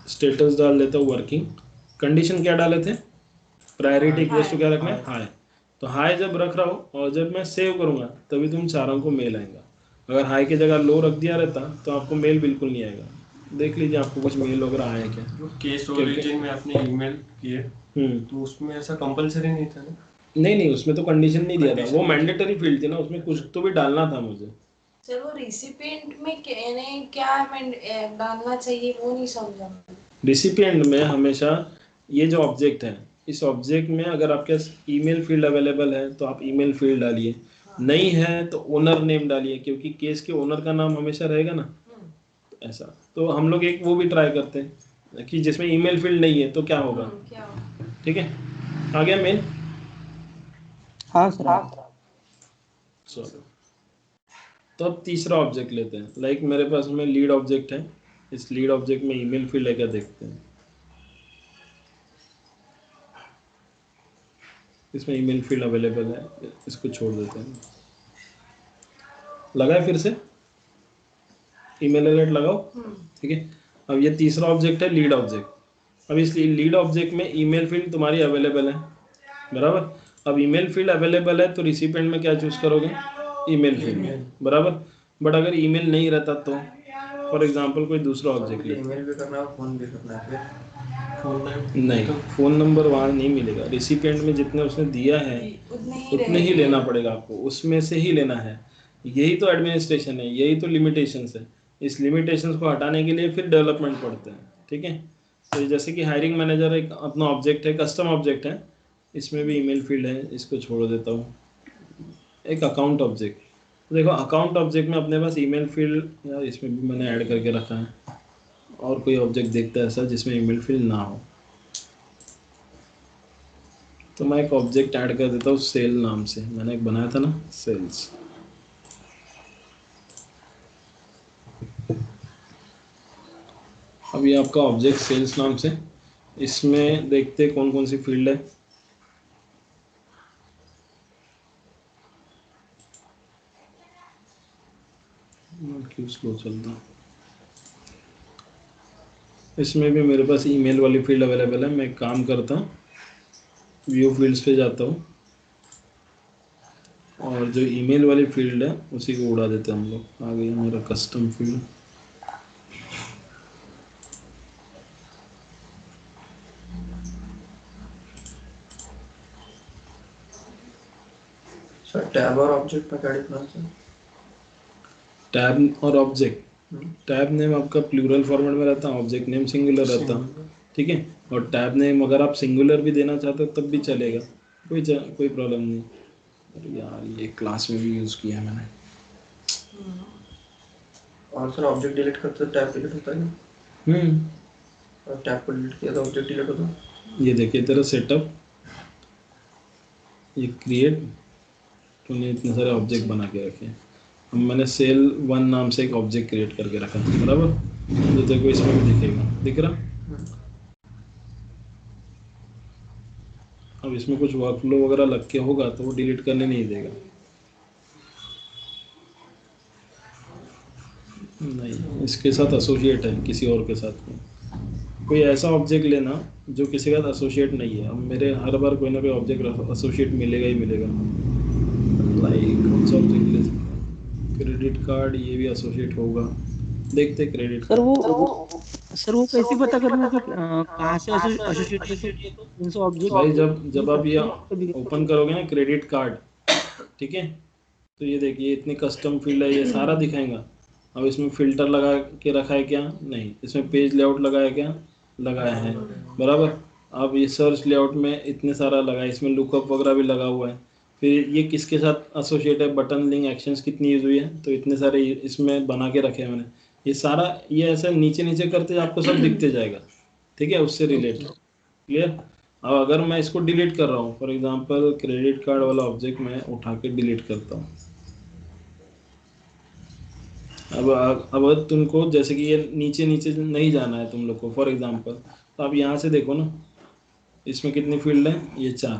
स्टेटस डाल देता हूँ वर्किंग। कंडीशन क्या डाले थे? प्रायोरिटी इक्वल्स टू क्या रखना है? हाई। तो हाई जब रख रहा हूँ और जब मैं सेव करूँगा तभी तुम चारों को मेल आएगा। अगर हाई की जगह लो रख दिया रहता तो आपको मेल बिल्कुल नहीं आएगा। देख लीजिए आपको कुछ मेल वगैरह आया क्या? जो केस ओरिजिन में आपने ईमेल किए तो उसमें ऐसा कंपलसरी नहीं था ना? नहीं, उसमें तो कंडीशन नहीं दिया था, Condition वो नहीं मैंडेटरी फील्ड थी ना, उसमें कुछ तो भी डालना था मुझे। सर वो रिसिपिएंट में क्या डालना चाहिए वो नहीं समझा। रिसिपिएंट में हमेशा ये जो ऑब्जेक्ट है, इस ऑब्जेक्ट में अगर आपके पास ईमेल फील्ड अवेलेबल है तो आप ईमेल फील्ड डालिए, नहीं है तो ओनर नेम डालिए, क्योंकि केस के ओनर का नाम हमेशा रहेगा ना। ऐसा तो हम लोग एक वो भी ट्राई करते हैं कि जिसमें ईमेल फील्ड नहीं है तो क्या होगा। क्या ठीक है, आ गया मेल। हाँ सर आ गया। चलो, तो अब तीसरा ऑब्जेक्ट लेते हैं। लाइक मेरे पास में लीड ऑब्जेक्ट है, इस लीड ऑब्जेक्ट में ईमेल फील्ड है क्या देखते हैं। इसमें ईमेल फील्ड अवेलेबल है, इसको छोड़ देते हैं। लगाए फिर से ईमेल अलर्ट लगाओ, ठीक है। अब ये तीसरा ऑब्जेक्ट है लीड ऑब्जेक्ट। अब इस लीड ऑब्जेक्ट में ईमेल फील्ड तुम्हारी अवेलेबल है, बराबर। अब ईमेल फील्ड अवेलेबल है तो रिसिपिएंट में क्या चूज करोगे, ईमेल फील्ड, बराबर। बट अगर ईमेल नहीं रहता तो फॉर एग्जांपल कोई दूसरा ऑब्जेक्ट ले, ईमेल भी करना है, फोन भी करना है, फिर फोन नहीं, फोन नंबर वहाँ नहीं मिलेगा। रिसिपिएंट में जितने उसने दिया है उतने ही लेना पड़ेगा आपको, उसमें से ही लेना है। यही तो एडमिनिस्ट्रेशन है, यही तो लिमिटेशंस है। इस लिमिटेशंस को हटाने के लिए फिर डेवलपमेंट पड़ते हैं, ठीक है। तो जैसे कि हायरिंग मैनेजर एक अपना ऑब्जेक्ट है, कस्टम ऑब्जेक्ट है, इसमें भी ईमेल फील्ड है, इसको छोड़ देता हूँ। एक अकाउंट ऑब्जेक्ट, देखो अकाउंट ऑब्जेक्ट में अपने पास ईमेल फील्ड, यार इसमें भी मैंने ऐड करके रखा है। और कोई ऑब्जेक्ट देखता है ऐसा जिसमें ईमेल फील्ड ना हो, तो मैं एक ऑब्जेक्ट ऐड कर देता हूँ सेल नाम से। मैंने एक बनाया था ना, सेल्स। अब ये आपका ऑब्जेक्ट सेल्स नाम से, इसमें देखते कौन कौन सी फील्ड है। क्यों स्लो चल रहा, इसमें भी मेरे पास ईमेल वाली फील्ड अवेलेबल है। मैं एक काम करता हूँ, व्यू फील्ड्स पे जाता हूँ और जो ईमेल वाली फील्ड है उसी को उड़ा देते हैं हम लोग। आ गया मेरा कस्टम फील्ड। सर टैब और ऑब्जेक्ट में क्या डिफरेंस है? टैब और ऑब्जेक्ट, टैब नेम आपका प्लूरल फॉर्मेट में रहता है, ऑब्जेक्ट नेम सिंगुलर रहता है, ठीक है। और टैब नेम अगर आप सिंगुलर भी देना चाहते हो तब भी चलेगा, कोई प्रॉब्लम नहीं। अरे यार ये क्लास में भी यूज़ किया मैंने। और सर ऑब्जेक्ट डिलीट करते तो टैब डिलीट होता है, और टैब को डिलीट किया तो ऑब्जेक्ट डिलीट होता है। ये देखिए तेरा सेटअप, ये क्रिएट, तूने इतने सारे ऑब्जेक्ट बना के रखे हैं। अब मैंने सेल 1 नाम से एक ऑब्जेक्ट क्रिएट करके रखा है, बराबर। तो देखो इसमें भी दिखेगा, दिख रहा। अब इसमें कुछ वर्कफ्लो वगैरह लग के होगा तो वो डिलीट करने नहीं देगा। नहीं, इसके साथ एसोसिएट है किसी और के साथ में। कोई ऐसा ऑब्जेक्ट लेना जो किसी के साथ एसोसिएट नहीं है। अब मेरे हर बार कोई ना कोई ऑब्जेक्ट एसोसिएट मिलेगा ही मिलेगा। लाइक कौन सा ऑब्जेक्ट ले सकते हैं, क्रेडिट कार्ड, ये भी एसोसिएट होगा। देखते क्रेडिट सर कार्ड। सर वो कैसे पता करना कि कहाँ से एसोसिएट है, तो कौन सा भाई ऑब्जेक्ट जब आप ये ओपन करोगे ना क्रेडिट कार्ड, ठीक है, तो ये देखिए इतनी कस्टम फील्ड है, ये सारा दिखाएगा। अब इसमें फिल्टर लगा के रखा है क्या, नहीं। इसमें पेज लेआउट लगाया क्या, लगाया है, बराबर। अब ये सर्च लेआउट में इतने सारा लगा है, इसमें लुकअप वगैरह भी लगा हुआ है। फिर ये किसके साथ एसोसिएट है, बटन लिंक एक्शंस कितनी यूज हुई है, तो इतने सारे इसमें बना के रखे हैं मैंने। ये सारा ये ऐसा नीचे नीचे करते आपको सब दिखते जाएगा, ठीक है, उससे रिलेटेड। क्लियर। अब अगर मैं इसको डिलीट कर रहा हूँ, फॉर एग्जांपल क्रेडिट कार्ड वाला ऑब्जेक्ट मैं उठा के डिलीट करता हूँ। अब तुमको जैसे कि ये नीचे नीचे नहीं जाना है तुम लोग को, फॉर एग्जांपल, तो आप यहाँ से देखो ना, इसमें कितनी फील्ड है, ये 4।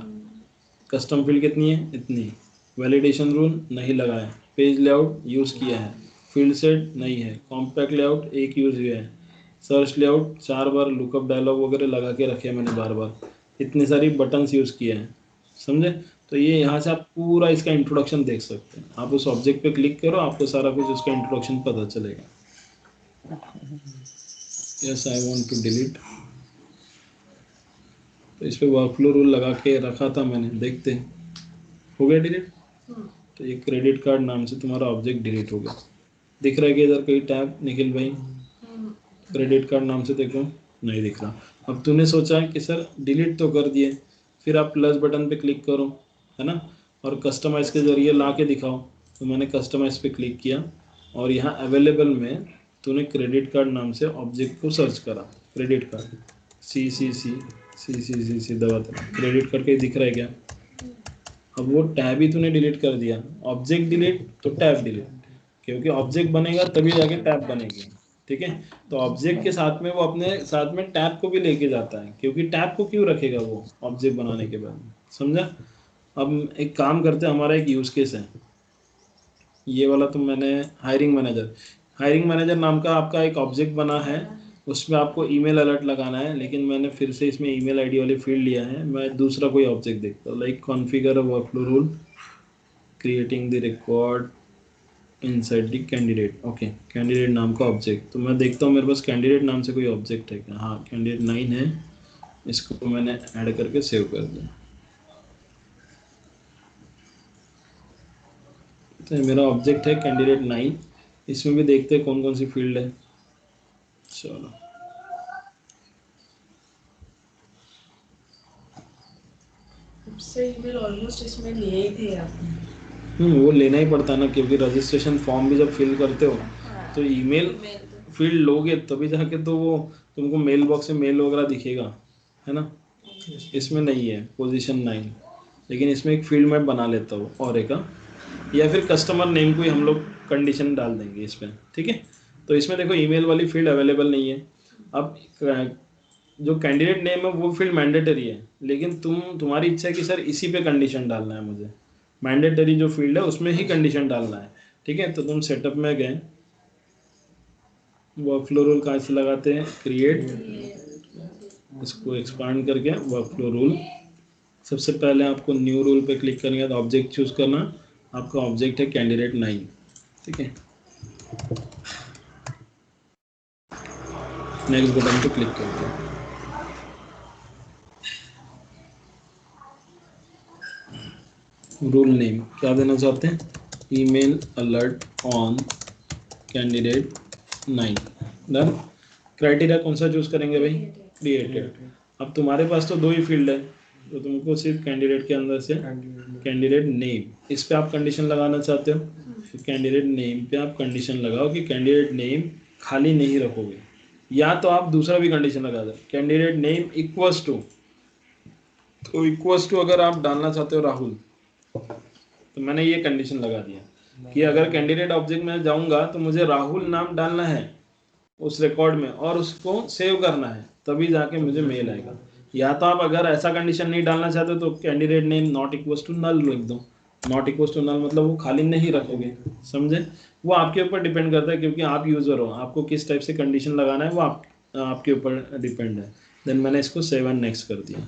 कस्टम फील्ड कितनी है, इतनी। वैलिडेशन रूल नहीं लगा है, पेज लेआउट यूज़ किया है, फील्ड सेट नहीं है, कॉम्पैक्ट लेआउट एक यूज़ हुआ है, सर्च लेआउट 4 बार, लुकअप डायलॉग वगैरह लगा के रखे हैं मैंने बार बार, इतनी सारी बटन्स यूज़ किए हैं, समझे। तो ये यहाँ से आप पूरा इसका इंट्रोडक्शन देख सकते हैं। आप उस ऑब्जेक्ट पे क्लिक करो, आपको सारा कुछ उसका इंट्रोडक्शन पता चलेगा। Yes I want to delete, तो इस पे वर्कफ्लो रूल लगा के रखा था मैंने, देखते हो गया डिलीट। तो ये क्रेडिट कार्ड नाम से तुम्हारा ऑब्जेक्ट डिलीट हो गया। दिख रहा है कि इधर कोई टैब, निखिल भाई, क्रेडिट कार्ड नाम से देखो, नहीं दिख रहा। अब तूने सोचा कि सर डिलीट तो कर दिए, फिर आप प्लस बटन पे क्लिक करो, है ना, और कस्टमाइज़ के ज़रिए ला के दिखाओ। तो मैंने कस्टमाइज़ पे क्लिक किया और यहाँ अवेलेबल में तूने क्रेडिट कार्ड नाम से ऑब्जेक्ट को सर्च करा, क्रेडिट कार्ड, सी सी सी सी सी सी सी दबाता, क्रेडिट कार्ड के दिख रहा है क्या। अब वो टैब ही तूने डिलीट कर दिया, ऑब्जेक्ट डिलीट तो टैब डिलीट, क्योंकि ऑब्जेक्ट बनेगा तभी जाके टैब बनेगी, ठीक है। तो ऑब्जेक्ट के साथ में वो अपने साथ में टैब को भी लेके जाता है, क्योंकि टैब को क्यों रखेगा वो ऑब्जेक्ट बनाने के बाद, समझा। अब एक काम करते हैं, हमारा एक यूज केस है ये वाला, तो मैंने हायरिंग मैनेजर नाम का आपका एक ऑब्जेक्ट बना है, उसमें आपको ईमेल अलर्ट लगाना है, लेकिन मैंने फिर से इसमें ईमेल आईडी वाली फील्ड लिया है। मैं दूसरा कोई ऑब्जेक्ट देखता हूँ, like configure a workflow rule creating the record inside the candidate. Okay, candidate नाम का ऑब्जेक्ट, तो मैं देखता हूँ मेरे पास कैंडिडेट नाम से कोई ऑब्जेक्ट है क्या। हाँ, कैंडिडेट 9 है, इसको मैंने ऐड करके सेव कर दिया। तो ये मेरा ऑब्जेक्ट है कैंडिडेट 9, इसमें भी देखते हैं कौन कौन सी फील्ड है। चलो, सबसे ईमेल ऑलमोस्ट इसमें लिए ही थे आपने। वो लेना ही पड़ता है ना, क्योंकि रजिस्ट्रेशन फॉर्म भी जब फिल करते हो हाँ, तो ईमेल email तो फील्ड लोगे तभी जाके तो वो तुमको मेल बॉक्स में मेल वगैरह दिखेगा, है ना। इसमें नहीं है पोजीशन 9, लेकिन इसमें एक फील्ड मैं बना लेता हूँ और एक या फिर कस्टमर नेम को ही हम लोग कंडीशन डाल देंगे इसमें, ठीक है। तो इसमें देखो ईमेल वाली फील्ड अवेलेबल नहीं है। अब जो कैंडिडेट नेम है वो फील्ड मैंडेटरी है, लेकिन तुम्हारी इच्छा है कि सर इसी पे कंडीशन डालना है मुझे, मैंडेटरी जो फील्ड है उसमें ही कंडीशन डालना है, ठीक है। तो तुम सेटअप में गए, वर्कफ्लो रूल कहाँ से लगाते हैं, क्रिएट, इसको एक्सपांड करके वर्कफ्लो रूल। सबसे पहले आपको न्यू रूल पे क्लिक करेंगे तो ऑब्जेक्ट चूज करना, आपका ऑब्जेक्ट है कैंडिडेट 9, ठीक है। नेक्स्ट बटन पे क्लिक करते हैं। रूल नेम क्या देना चाहते हैं, email alert on candidate 9, done. Criteria कौन सा चूज करेंगे भाई, क्रिएटेड। अब तुम्हारे पास तो दो ही फील्ड है, तो तुमको सिर्फ कैंडिडेट के अंदर से कैंडिडेट नेम, इस पे आप कंडीशन लगाना चाहते हो, तो कैंडिडेट नेम पे आप कंडीशन लगाओ कि कैंडिडेट नेम खाली नहीं रखोगे, या तो आप दूसरा भी कंडीशन लगा दो, कैंडिडेट नेम इक्वल्स टू, तो इक्वल्स टू अगर आप डालना चाहते हो राहुल, तो मैंने ये कंडीशन लगा दिया कि अगर कैंडिडेट ऑब्जेक्ट में जाऊंगा तो मुझे राहुल नाम डालना है उस रिकॉर्ड में और उसको सेव करना है, तभी जाके मुझे मेल आएगा। या तो आप अगर ऐसा कंडीशन नहीं डालना चाहते तो candidate name not equals to null लिख दो। नॉट इक्वल्स टू नल मतलब वो खाली नहीं रखोगे, समझे। वो आपके ऊपर डिपेंड करता है, क्योंकि आप यूजर हो, आपको किस टाइप से कंडीशन लगाना है वो आपके ऊपर डिपेंड है। देन मैंने इसको 7 नेक्स्ट कर दिया।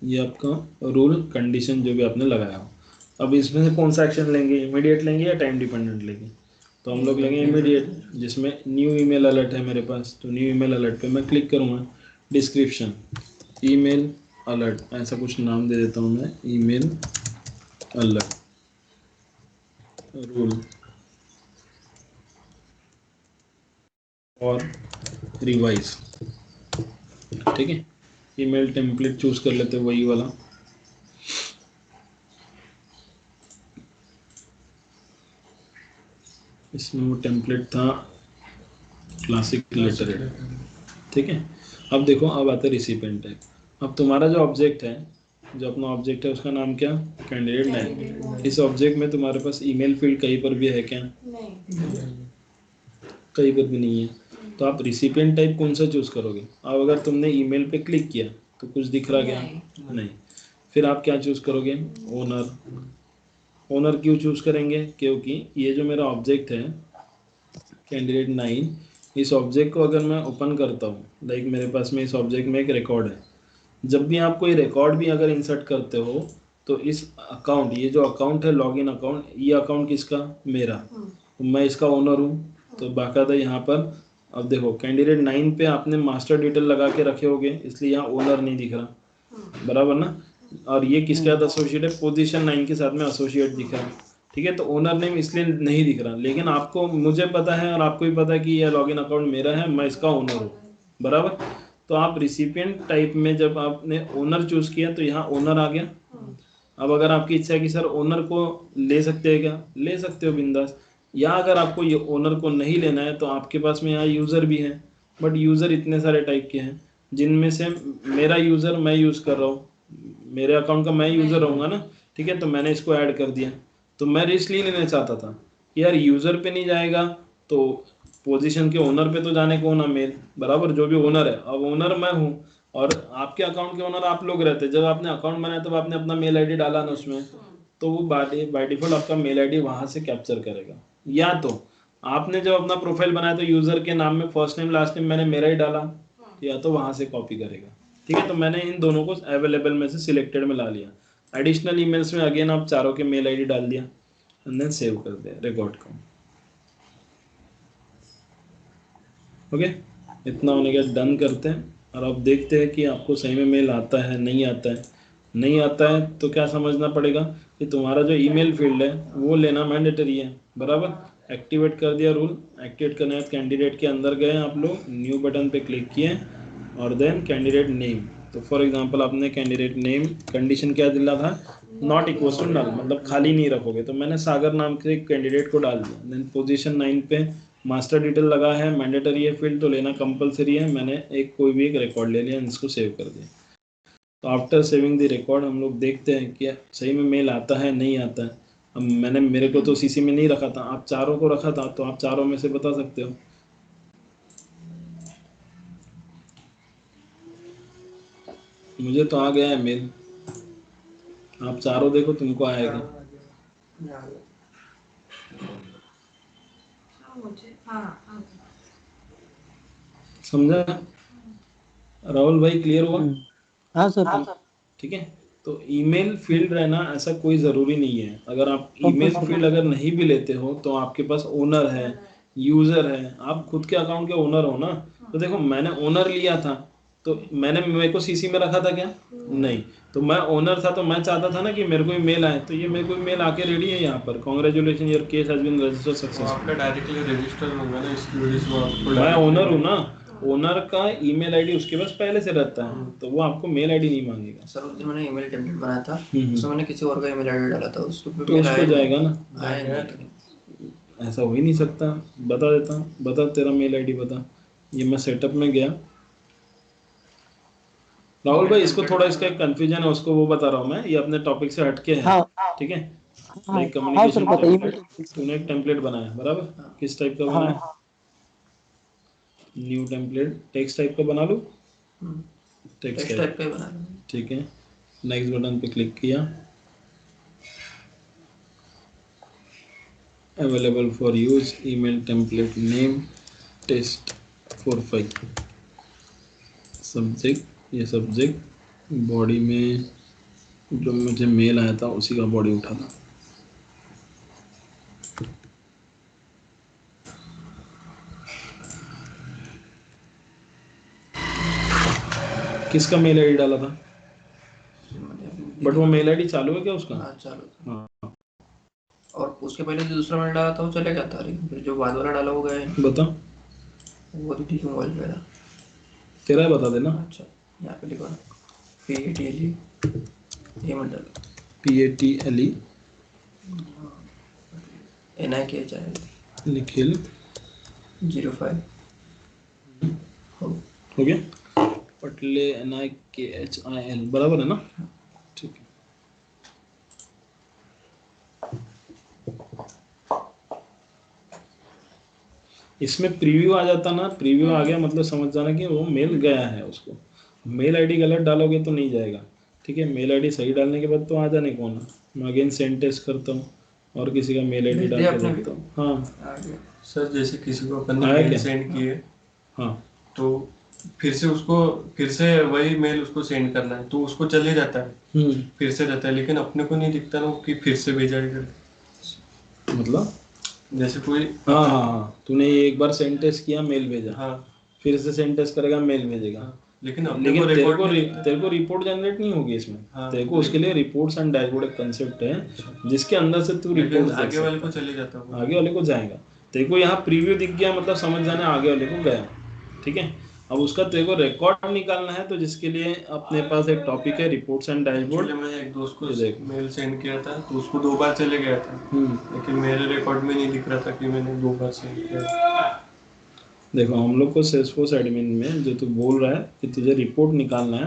ये आपका रूल कंडीशन जो भी आपने लगाया हो। अब इसमें से कौन सा एक्शन लेंगे, इमीडिएट लेंगे या टाइम डिपेंडेंट लेंगे, तो हम लोग लेंगे इमीडिएट, जिसमें न्यू ईमेल अलर्ट है मेरे पास, तो न्यू ईमेल अलर्ट पे मैं क्लिक करूँगा। डिस्क्रिप्शन ईमेल अलर्ट, ऐसा कुछ नाम दे देता हूँ मैं, ईमेल अलर्ट रूल और रिवाइज, ठीक है। ईमेल टेम्पलेट चूज कर लेते हैं वही वाला, इसमें वो टेम्पलेट था क्लासिक लेटर हेड, ठीक है। अब देखो, अब आता है रिसिपेंट है। अब तुम्हारा जो ऑब्जेक्ट है, जो अपना ऑब्जेक्ट है उसका नाम क्या, कैंडिडेट 9। इस ऑब्जेक्ट में तुम्हारे पास ईमेल फील्ड कहीं पर भी है क्या, नहीं, कहीं पर भी नहीं है। तो आप रिसिपेंट टाइप कौन सा चूज करोगे। अब अगर तुमने ईमेल पे क्लिक किया तो कुछ दिख रहा क्या, नहीं। फिर आप क्या चूज करोगे, ओनर। ओनर क्यों चूज करेंगे, क्योंकि ये जो मेरा ऑब्जेक्ट है कैंडिडेट 9, इस ऑब्जेक्ट को अगर मैं ओपन करता हूँ, लाइक मेरे पास में इस ऑब्जेक्ट में एक रिकॉर्ड है, जब भी आप कोई रिकॉर्ड भी अगर इंसर्ट करते हो तो इस अकाउंट, ये जो अकाउंट है लॉगिन अकाउंट, ये अकाउंट किसका, मेरा, तो मैं इसका ओनर हूँ। तो बाकायदा यहाँ पर अब देखो कैंडिडेट 9 पे आपने मास्टर डिटेल लगा के रखे होगे, इसलिए यहाँ ओनर नहीं दिख रहा, बराबर ना। और ये किसके साथ एसोसिएट है, पोजीशन 9 के साथ में एसोसिएट दिख रहा है, ठीक है। तो ओनर नेम इसलिए नहीं दिख रहा, लेकिन आपको, मुझे पता है और आपको भी पता है कि यह लॉगिन अकाउंट मेरा है, मैं इसका ओनर हूँ, बराबर। तो आप रिसिपिएंट टाइप में जब आपने ओनर चूज किया तो यहाँ ओनर आ गया। अब अगर आपकी इच्छा है कि सर ओनर को ले सकते हैं क्या, ले सकते हो बिंदास, या अगर आपको ये ओनर को नहीं लेना है तो आपके पास में यहाँ यूज़र भी है, बट यूज़र इतने सारे टाइप के हैं, जिनमें से मेरा यूज़र मैं यूज़ कर रहा हूँ, मेरे अकाउंट का मैं यूज़र रहूँगा ना, ठीक है। तो मैंने इसको ऐड कर दिया। तो मैं रिस्क नहीं लेना चाहता था कि यार यूज़र पे नहीं जाएगा तो पोजीशन के ओनर पे तो जाने को ना मेल, बराबर, जो भी ओनर है। अब ओनर मैं हूँ और आपके अकाउंट के ओनर आप लोग रहते, जब आपने अकाउंट बनाया तब आपने अपना मेल आईडी डाला ना उसमें, तो वो बाय डिफॉल्ट आपका मेल आईडी वहां से कैप्चर करेगा। या तो आपने जब अपना प्रोफाइल बनाया तो यूजर के नाम में फर्स्ट नेम लास्ट नेम मैंने मेरा ही डाला, या तो वहां से कॉपी करेगा। ठीक है, तो मैंने इन दोनों को अवेलेबल में से सिलेक्टेड में ला लिया। एडिशनल ईमेल्स में अगेन आप चारों के मेल आईडी डाल दिया एंड देन सेव कर दिया रिकॉर्ड को। ओके, इतना होने के डन करते हैं और अब देखते हैं कि आपको सही में मेल आता है नहीं आता है। नहीं आता है तो क्या समझना पड़ेगा कि तुम्हारा जो ईमेल फील्ड है वो लेना मैंडेटरी है, बराबर। एक्टिवेट कर दिया रूल। एक्टिवेट करने के बाद कैंडिडेट के अंदर गए आप लोग, न्यू बटन पे क्लिक किए और देन कैंडिडेट नेम। तो फॉर एग्जांपल आपने कैंडिडेट नेम कंडीशन क्या दिला था, नॉट इक्वल टू नल, मतलब खाली नहीं रखोगे। तो मैंने सागर नाम के कैंडिडेट को डाल दिया। देन पोजीशन 9 पे मास्टर डिटेल लगा है, मैंडेटरी है फील्ड तो लेना कंपलसरी है। मैंने कोई भी एक रिकॉर्ड ले लिया, इसको सेव कर दिया। तो आफ्टर सेविंग द रिकॉर्ड हम लोग देखते हैं कि सही में मेल आता है नहीं आता है। अब मेरे को तो सीसी में नहीं रखा था, आप चारों को रखा था, तो आप चारों में से बता सकते हो। मुझे तो आ गया है मेल, आप चारों देखो तुमको आएगा। समझा राहुल भाई, क्लियर हुआ? हाँ सर। ठीक है, तो ईमेल फील्ड रहना ऐसा कोई ज़रूरी नहीं है। अगर आप ईमेल फील्ड अगर नहीं भी लेते हो तो आपके पास ओनर है, यूज़र है, आप खुद के अकाउंट के ओनर हो ना। तो देखो मैंने ओनर लिया था तो मेरे को सीसी में रखा था क्या? नहीं। तो मैं ओनर था तो मैं चाहता था ना कि मेरे को मेल आए, तो ये मेरे को मेल आके रेडी है यहाँ पर, congratulation your case has been registered successful. आपका डायरेक्टली रजिस्टर होगा ना इसकी वजह से वो आपको मैं ओनर हूँ ना, ओनर का ईमेल आईडी उसके पास पहले से रहता है, तो वो आपको मेल आईडी नहीं मांगेगा। सर उस दिन मैंने ईमेल टेम्पलेट बनाया था, उसमें मैंने किसी और का ईमेल आईडी डाला था, उसको तो उसको जाएगा ना, आया ऐसा हो ही नहीं सकता। बता देता हूँ, बता तेरा मेल आईडी बता। ये मैं सेटअप में गया, राहुल भाई इसको थोड़ा, इसका एक कंफ्यूजन है उसको वो बता रहा हूँ मैं, ये अपने टॉपिक से हटके है। ठीक है, लाइक कम्युनिकेशन तूने एक टेम्पलेट बनाया बराबर, किस टाइप का बनाया? न्यू टेम्पलेट टेक्स्ट टाइप का बना लूं? टेक्स्ट टाइप का बना लो। ठीक है, नेक्स्ट बटन पे क्लिक किया, available for use email template name test 45, subject, ये सब्जेक्ट, बॉडी में जो मुझे मेल आया था उसी का बॉडी उठाना। किसका मेल आईडी डाला था? बट वो मेल आईडी चालू है क्या उसका? हाँ चालू। हाँ, और उसके पहले जो दूसरा मैंने डाला था वो चले गया था, लेकिन फिर जो बाद वाला डाला वो गया है। बता, वो तो ठीक मोबाइल पे था। तेरा बता देना। अच्छा, यहाँ पे लिखो PATLE, ये मत डालो, PATLE NIKHIL निखिल 05 हो गया, पटले NIKHIL बराबर है ना? ठीक है, इसमें प्रीव्यू आ जाता ना, प्रीव्यू आ गया मतलब समझ जाना कि वो मेल गया है उसको। मेल आईडी गलत डालोगे तो नहीं जाएगा। ठीक है, मेल आईडी सही डालने के बाद तो आ जाने को ना। मैं अगेन सेंड टेस्ट करता हूँ और किसी का मेल आईडी डाल के देखता हूँ। हाँ सर, जैसे किसी को अपन ने मेल सेंड किए, हाँ, तो फिर से वही मेल उसको सेंड करना है, तो उसको चले जाता है, फिर से रहता है, लेकिन अपने को नहीं दिखता ना कि फिर से भेजा है। मतलब जैसे कोई हाँ, तूने एक बार सेंड टेस्ट किया, मेल भेजा, हाँ, फिर से सेंड टेस्ट करेगा, मेल भेजेगा। हाँ, लेकिन तेरे को रिपोर्ट जनरेट नहीं होगी इसमें। हाँ, तेरे को उसके लिए रिपोर्ट्स एंड डैशबोर्ड एक कंसेप्ट है जिसके अंदर से तू रिपोर्ट आगे वाले को चले जाता है, आगे वाले को जाएगा। तेरे को यहाँ प्रीव्यू दिख गया मतलब समझ जाना आगे वाले को गया। ठीक है, अब उसका तेरे को रिकॉर्ड निकालना है, तो जिसके लिए अपने पास एक टॉपिक है रिपोर्ट्स एंड डैशबोर्ड। मैंने एक दोस्त को मेल सेंड किया था, तो उसको 2 बार चले गया था, लेकिन मेरे रिकॉर्ड में नहीं दिख रहा था कि मैंने 2 बार सेंड किया। देखो हम लोग को सेल्सफोर्स एडमिन में जो तू बोल रहा है कि तुझे रिपोर्ट निकालना है,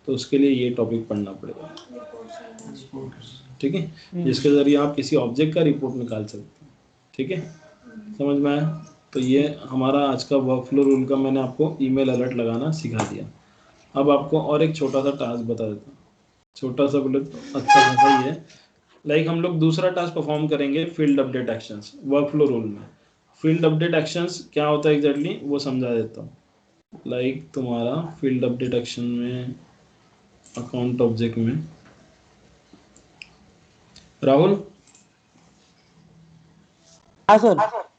तो उसके लिए ये टॉपिक पढ़ना पड़ेगा। ठीक है, जिसके जरिए आप किसी ऑब्जेक्ट का रिपोर्ट निकाल सकते हैं। ठीक है, समझ में आया? तो ये हमारा आज का वर्कफ्लो रूल का मैंने आपको ईमेल अलर्ट लगाना सिखा दिया। अब आपको और एक छोटा सा टास्क बता देता हूँ, छोटा सा बोले तो अच्छा खासा ही है। लाइक हम लोग दूसरा टास्क परफॉर्म करेंगे field update actions workflow rule में। फील्ड अपडेट एक्शंस क्या होता है एग्जैक्टली वो समझा देता हूँ। लाइक तुम्हारा फील्ड अपडेट एक्शन में अकाउंट ऑब्जेक्ट में राहुल हाँ सर।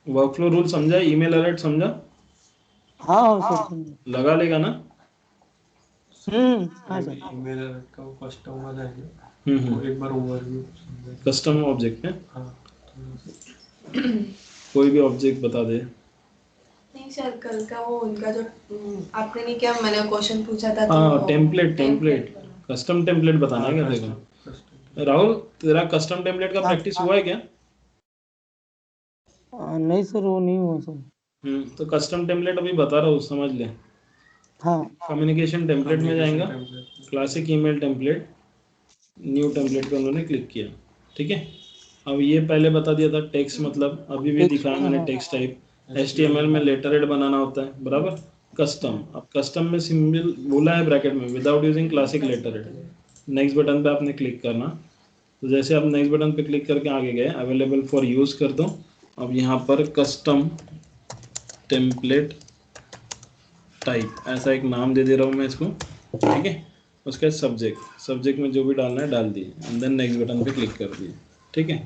वर्कफ्लो रूल समझा, ईमेल अलर्ट समझा, हाँ हाँ सर समझे। लगा लेगा ना? हाँ सर। ईमेल का वो कस्टम वाला है, हम्म। वो एक बार ओवरव्यू कस्टम ऑब्जेक्ट है, हाँ कोई भी ऑब्जेक्ट बता दे। नहीं सर, कल का वो उनका जो आपने नहीं क्या मैंने क्वेश्चन पूछा था, हाँ तो टेम्पलेट कस्टम टेम्पलेट बताना है क्या तेरे को? राहुल तेरा कस्टम टेम्पलेट का प्रैक्टिस हुआ है क्या? नहीं सर, वो नहीं हुआ सर। तो कस्टम टेम्पलेट अभी बता रहा हूँ, समझ ले। हाँ कम्युनिकेशन टेम्पलेट में जाएगा, classic email template, new template पे उन्होंने क्लिक किया, ठीक है। अब ये पहले बता दिया था टेक्स्ट मतलब, अभी भी दिखाया मैंने टेक्स्ट टाइप। HTML में लेटर हेड बनाना होता है बराबर। कस्टम, अब कस्टम में सिंबल बोला है ब्रैकेट में without using classic letter head. Next button पे आपने क्लिक करना। तो जैसे आप नेक्स्ट बटन पे क्लिक करके आगे गए, अवेलेबल फॉर यूज कर दो। अब यहाँ पर कस्टम टेम्पलेट टाइप ऐसा एक नाम दे दे रहा हूँ मैं इसको, ठीक है। उसका सब्जेक्ट में जो भी डालना है डाल दिए, एंड देन नेक्स्ट बटन पे क्लिक कर दिए, ठीक है।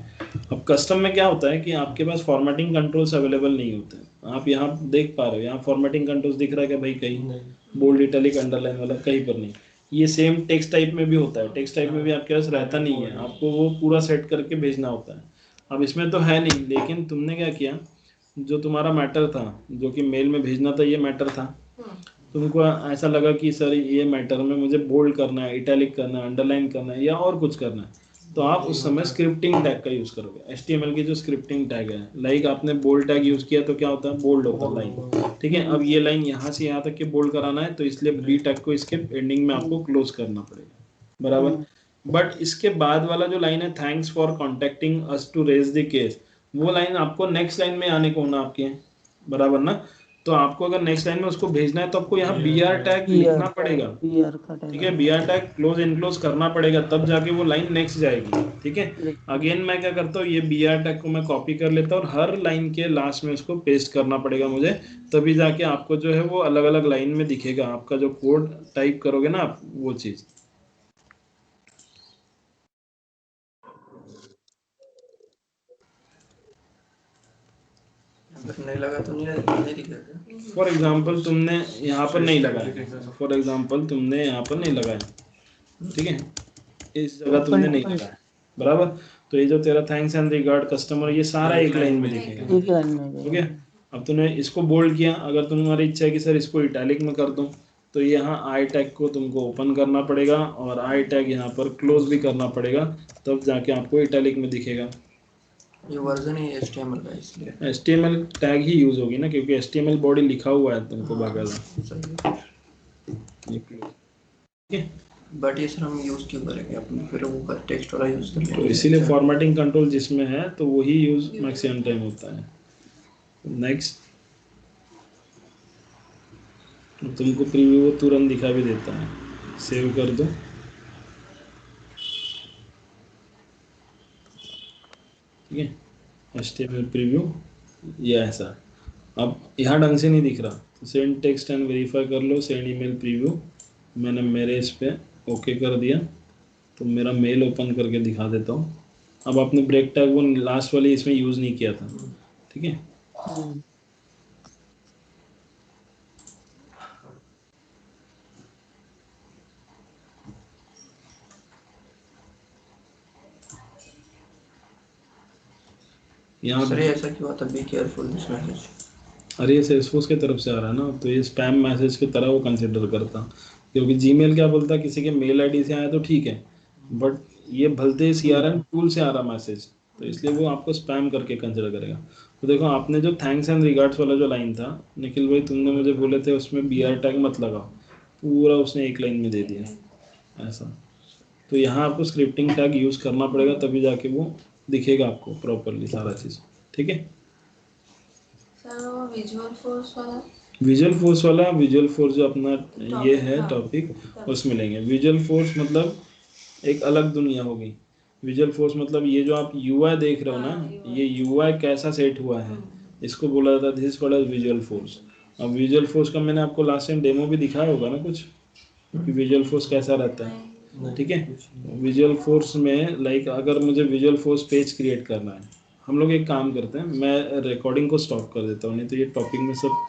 अब कस्टम में क्या होता है कि आपके पास फॉर्मेटिंग कंट्रोल्स अवेलेबल नहीं होते हैं। आप यहाँ देख पा रहे हो, यहाँ फॉर्मेटिंग कंट्रोल्स दिख रहा है क्या भाई? कहीं बोल्ड इटैलिक अंडरलाइन वाला कहीं पर नहीं। ये सेम टेक्स्ट टाइप में भी होता है, टेक्स्ट टाइप में भी आपके पास रहता नहीं है, आपको वो पूरा सेट करके भेजना होता है। अब इसमें तो है नहीं, लेकिन तुमने क्या किया, जो तुम्हारा मैटर था, जो कि मेल में भेजना था, ये मैटर था। तुमको ऐसा लगा कि सर ये मैटर में मुझे बोल्ड करना है, इटैलिक करना है, अंडरलाइन करना है या और कुछ करना है, तो आप उस समय स्क्रिप्टिंग टैग का यूज करोगे। HTML की जो स्क्रिप्टिंग टैग है, लाइक आपने बोल्ड टैग यूज किया तो क्या होता है, बोल्ड होता है लाइन, ठीक है। अब ये लाइन यहाँ से यहाँ तक के बोल्ड कराना है, तो इसलिए बी टैग को इसके एंडिंग में आपको क्लोज करना पड़ेगा, बराबर। बट इसके बाद वाला जो लाइन है, thanks for contacting us to raise the case, वो लाइन आपको नेक्स्ट लाइन में आने को होना आपके, बराबर ना। तो आपको अगर नेक्स्ट लाइन में उसको भेजना है तो आपको यहाँ BR टैग लिखना पड़ेगा, BR का टैग, ठीक है। BR टैग क्लोज इनक्लोज करना पड़ेगा, तब जाके वो लाइन नेक्स्ट जाएगी, ठीक है। अगेन मैं क्या करता हूँ, ये BR टैग को मैं कॉपी कर लेता हूँ और हर लाइन के लास्ट में उसको पेस्ट करना पड़ेगा मुझे, तभी जाके आपको जो है वो अलग अलग लाइन में दिखेगा, आपका जो कोड टाइप करोगे ना आप, वो चीज। अगर नहीं लगा तो नहीं दिखेगा। फॉर एग्जाम्पल तुमने यहाँ पर नहीं लगाया, फॉर एग्जाम्पल तुमने यहाँ पर नहीं लगाया, ठीक है, इस जगह तुमने नहीं लगाया, बराबर। तो ये जो तेरा थैंक्स एंड रिगार्ड कस्टमर, ये सारा एक लाइन में दिखेगा, एक लाइन में। ठीक है। अब तूने इसको बोल्ड किया, अगर तुम्हारी इच्छा है कि सर इसको इटैलिक में कर दूं, तो यहाँ आई टैग को तुमको ओपन करना पड़ेगा और आई टैग यहाँ पर क्लोज भी करना पड़ेगा, तब जाके आपको इटैलिक में दिखेगा। ये वर्जन है HTML का, इसलिए HTML टैग ही यूज होगी ना, क्योंकि HTML बॉडी लिखा हुआ है तुमको बाकायदा, ठीक है। बट ये सर हम यूज क्यों करेंगे, अपने फिर वो टेक्स्ट वाला यूज कर तो लेंगे। इसीलिए फॉर्मेटिंग कंट्रोल जिसमें है तो वही यूज मैक्सिमम टाइम होता है। नेक्स्ट, तुमको प्रीव्यू वो तुरंत दिखा भी देता है, सेव कर दो, ठीक है। HTML प्रीव्यू ये ऐसा। अब यहाँ ढंग से नहीं दिख रहा तो सेंड टेक्स्ट एंड वेरीफाई कर लो, सेंड ईमेल प्रीव्यू, मैंने मेरे इस पे ओके कर दिया, तो मेरा मेल ओपन करके दिखा देता हूँ। अब आपने ब्रेक टैग वो लास्ट वाली इसमें यूज़ नहीं किया था, ठीक है। यहाँ सर ऐसा क्यों आता, बी केयरफुल दिस मैसेज। अरे ये सेल्सफोर्स की तरफ से आ रहा है ना, तो ये स्पैम मैसेज की तरह वो कंसिडर करता, क्योंकि जीमेल क्या बोलता है, किसी के मेल आईडी से आया तो ठीक है, बट ये भलते CRM टूल से आ रहा मैसेज, तो इसलिए वो आपको स्पैम करके कंसिडर करेगा। तो देखो आपने जो थैंक्स एंड रिगार्ड्स वाला जो लाइन था निखिल भाई, तुमने मुझे बोले थे उसमें BR टैग मत लगाओ, पूरा उसने एक लाइन में दे दिया ऐसा। तो यहाँ आपको स्क्रिप्टिंग टैग यूज़ करना पड़ेगा, तभी जाके वो दिखेगा आपको प्रॉपरली सारा चीज़, ठीक है। सर वो विजुअल फोर्स वाला विजुअल फोर्स जो अपना ये Topic, है हाँ। टॉपिक, उसमें लेंगे। विजुअल फोर्स मतलब एक अलग दुनिया होगी। विजुअल फोर्स मतलब ये जो आप यूआई देख रहे हो ना, हाँ, UI ये यूआई कैसा सेट हुआ है, इसको बोला जाता है this called as Visualforce. अब विजुअल फोर्स का मैंने आपको लास्ट टाइम डेमो भी दिखाया होगा ना कुछ, कि विजुअल फोर्स कैसा रहता है, नहीं, ठीक है। विजुअल फोर्स में लाइक अगर मुझे विजुअल फोर्स पेज क्रिएट करना है, हम लोग एक काम करते हैं, मैं रिकॉर्डिंग को स्टॉप कर देता हूँ, नहीं तो ये टॉपिक में सब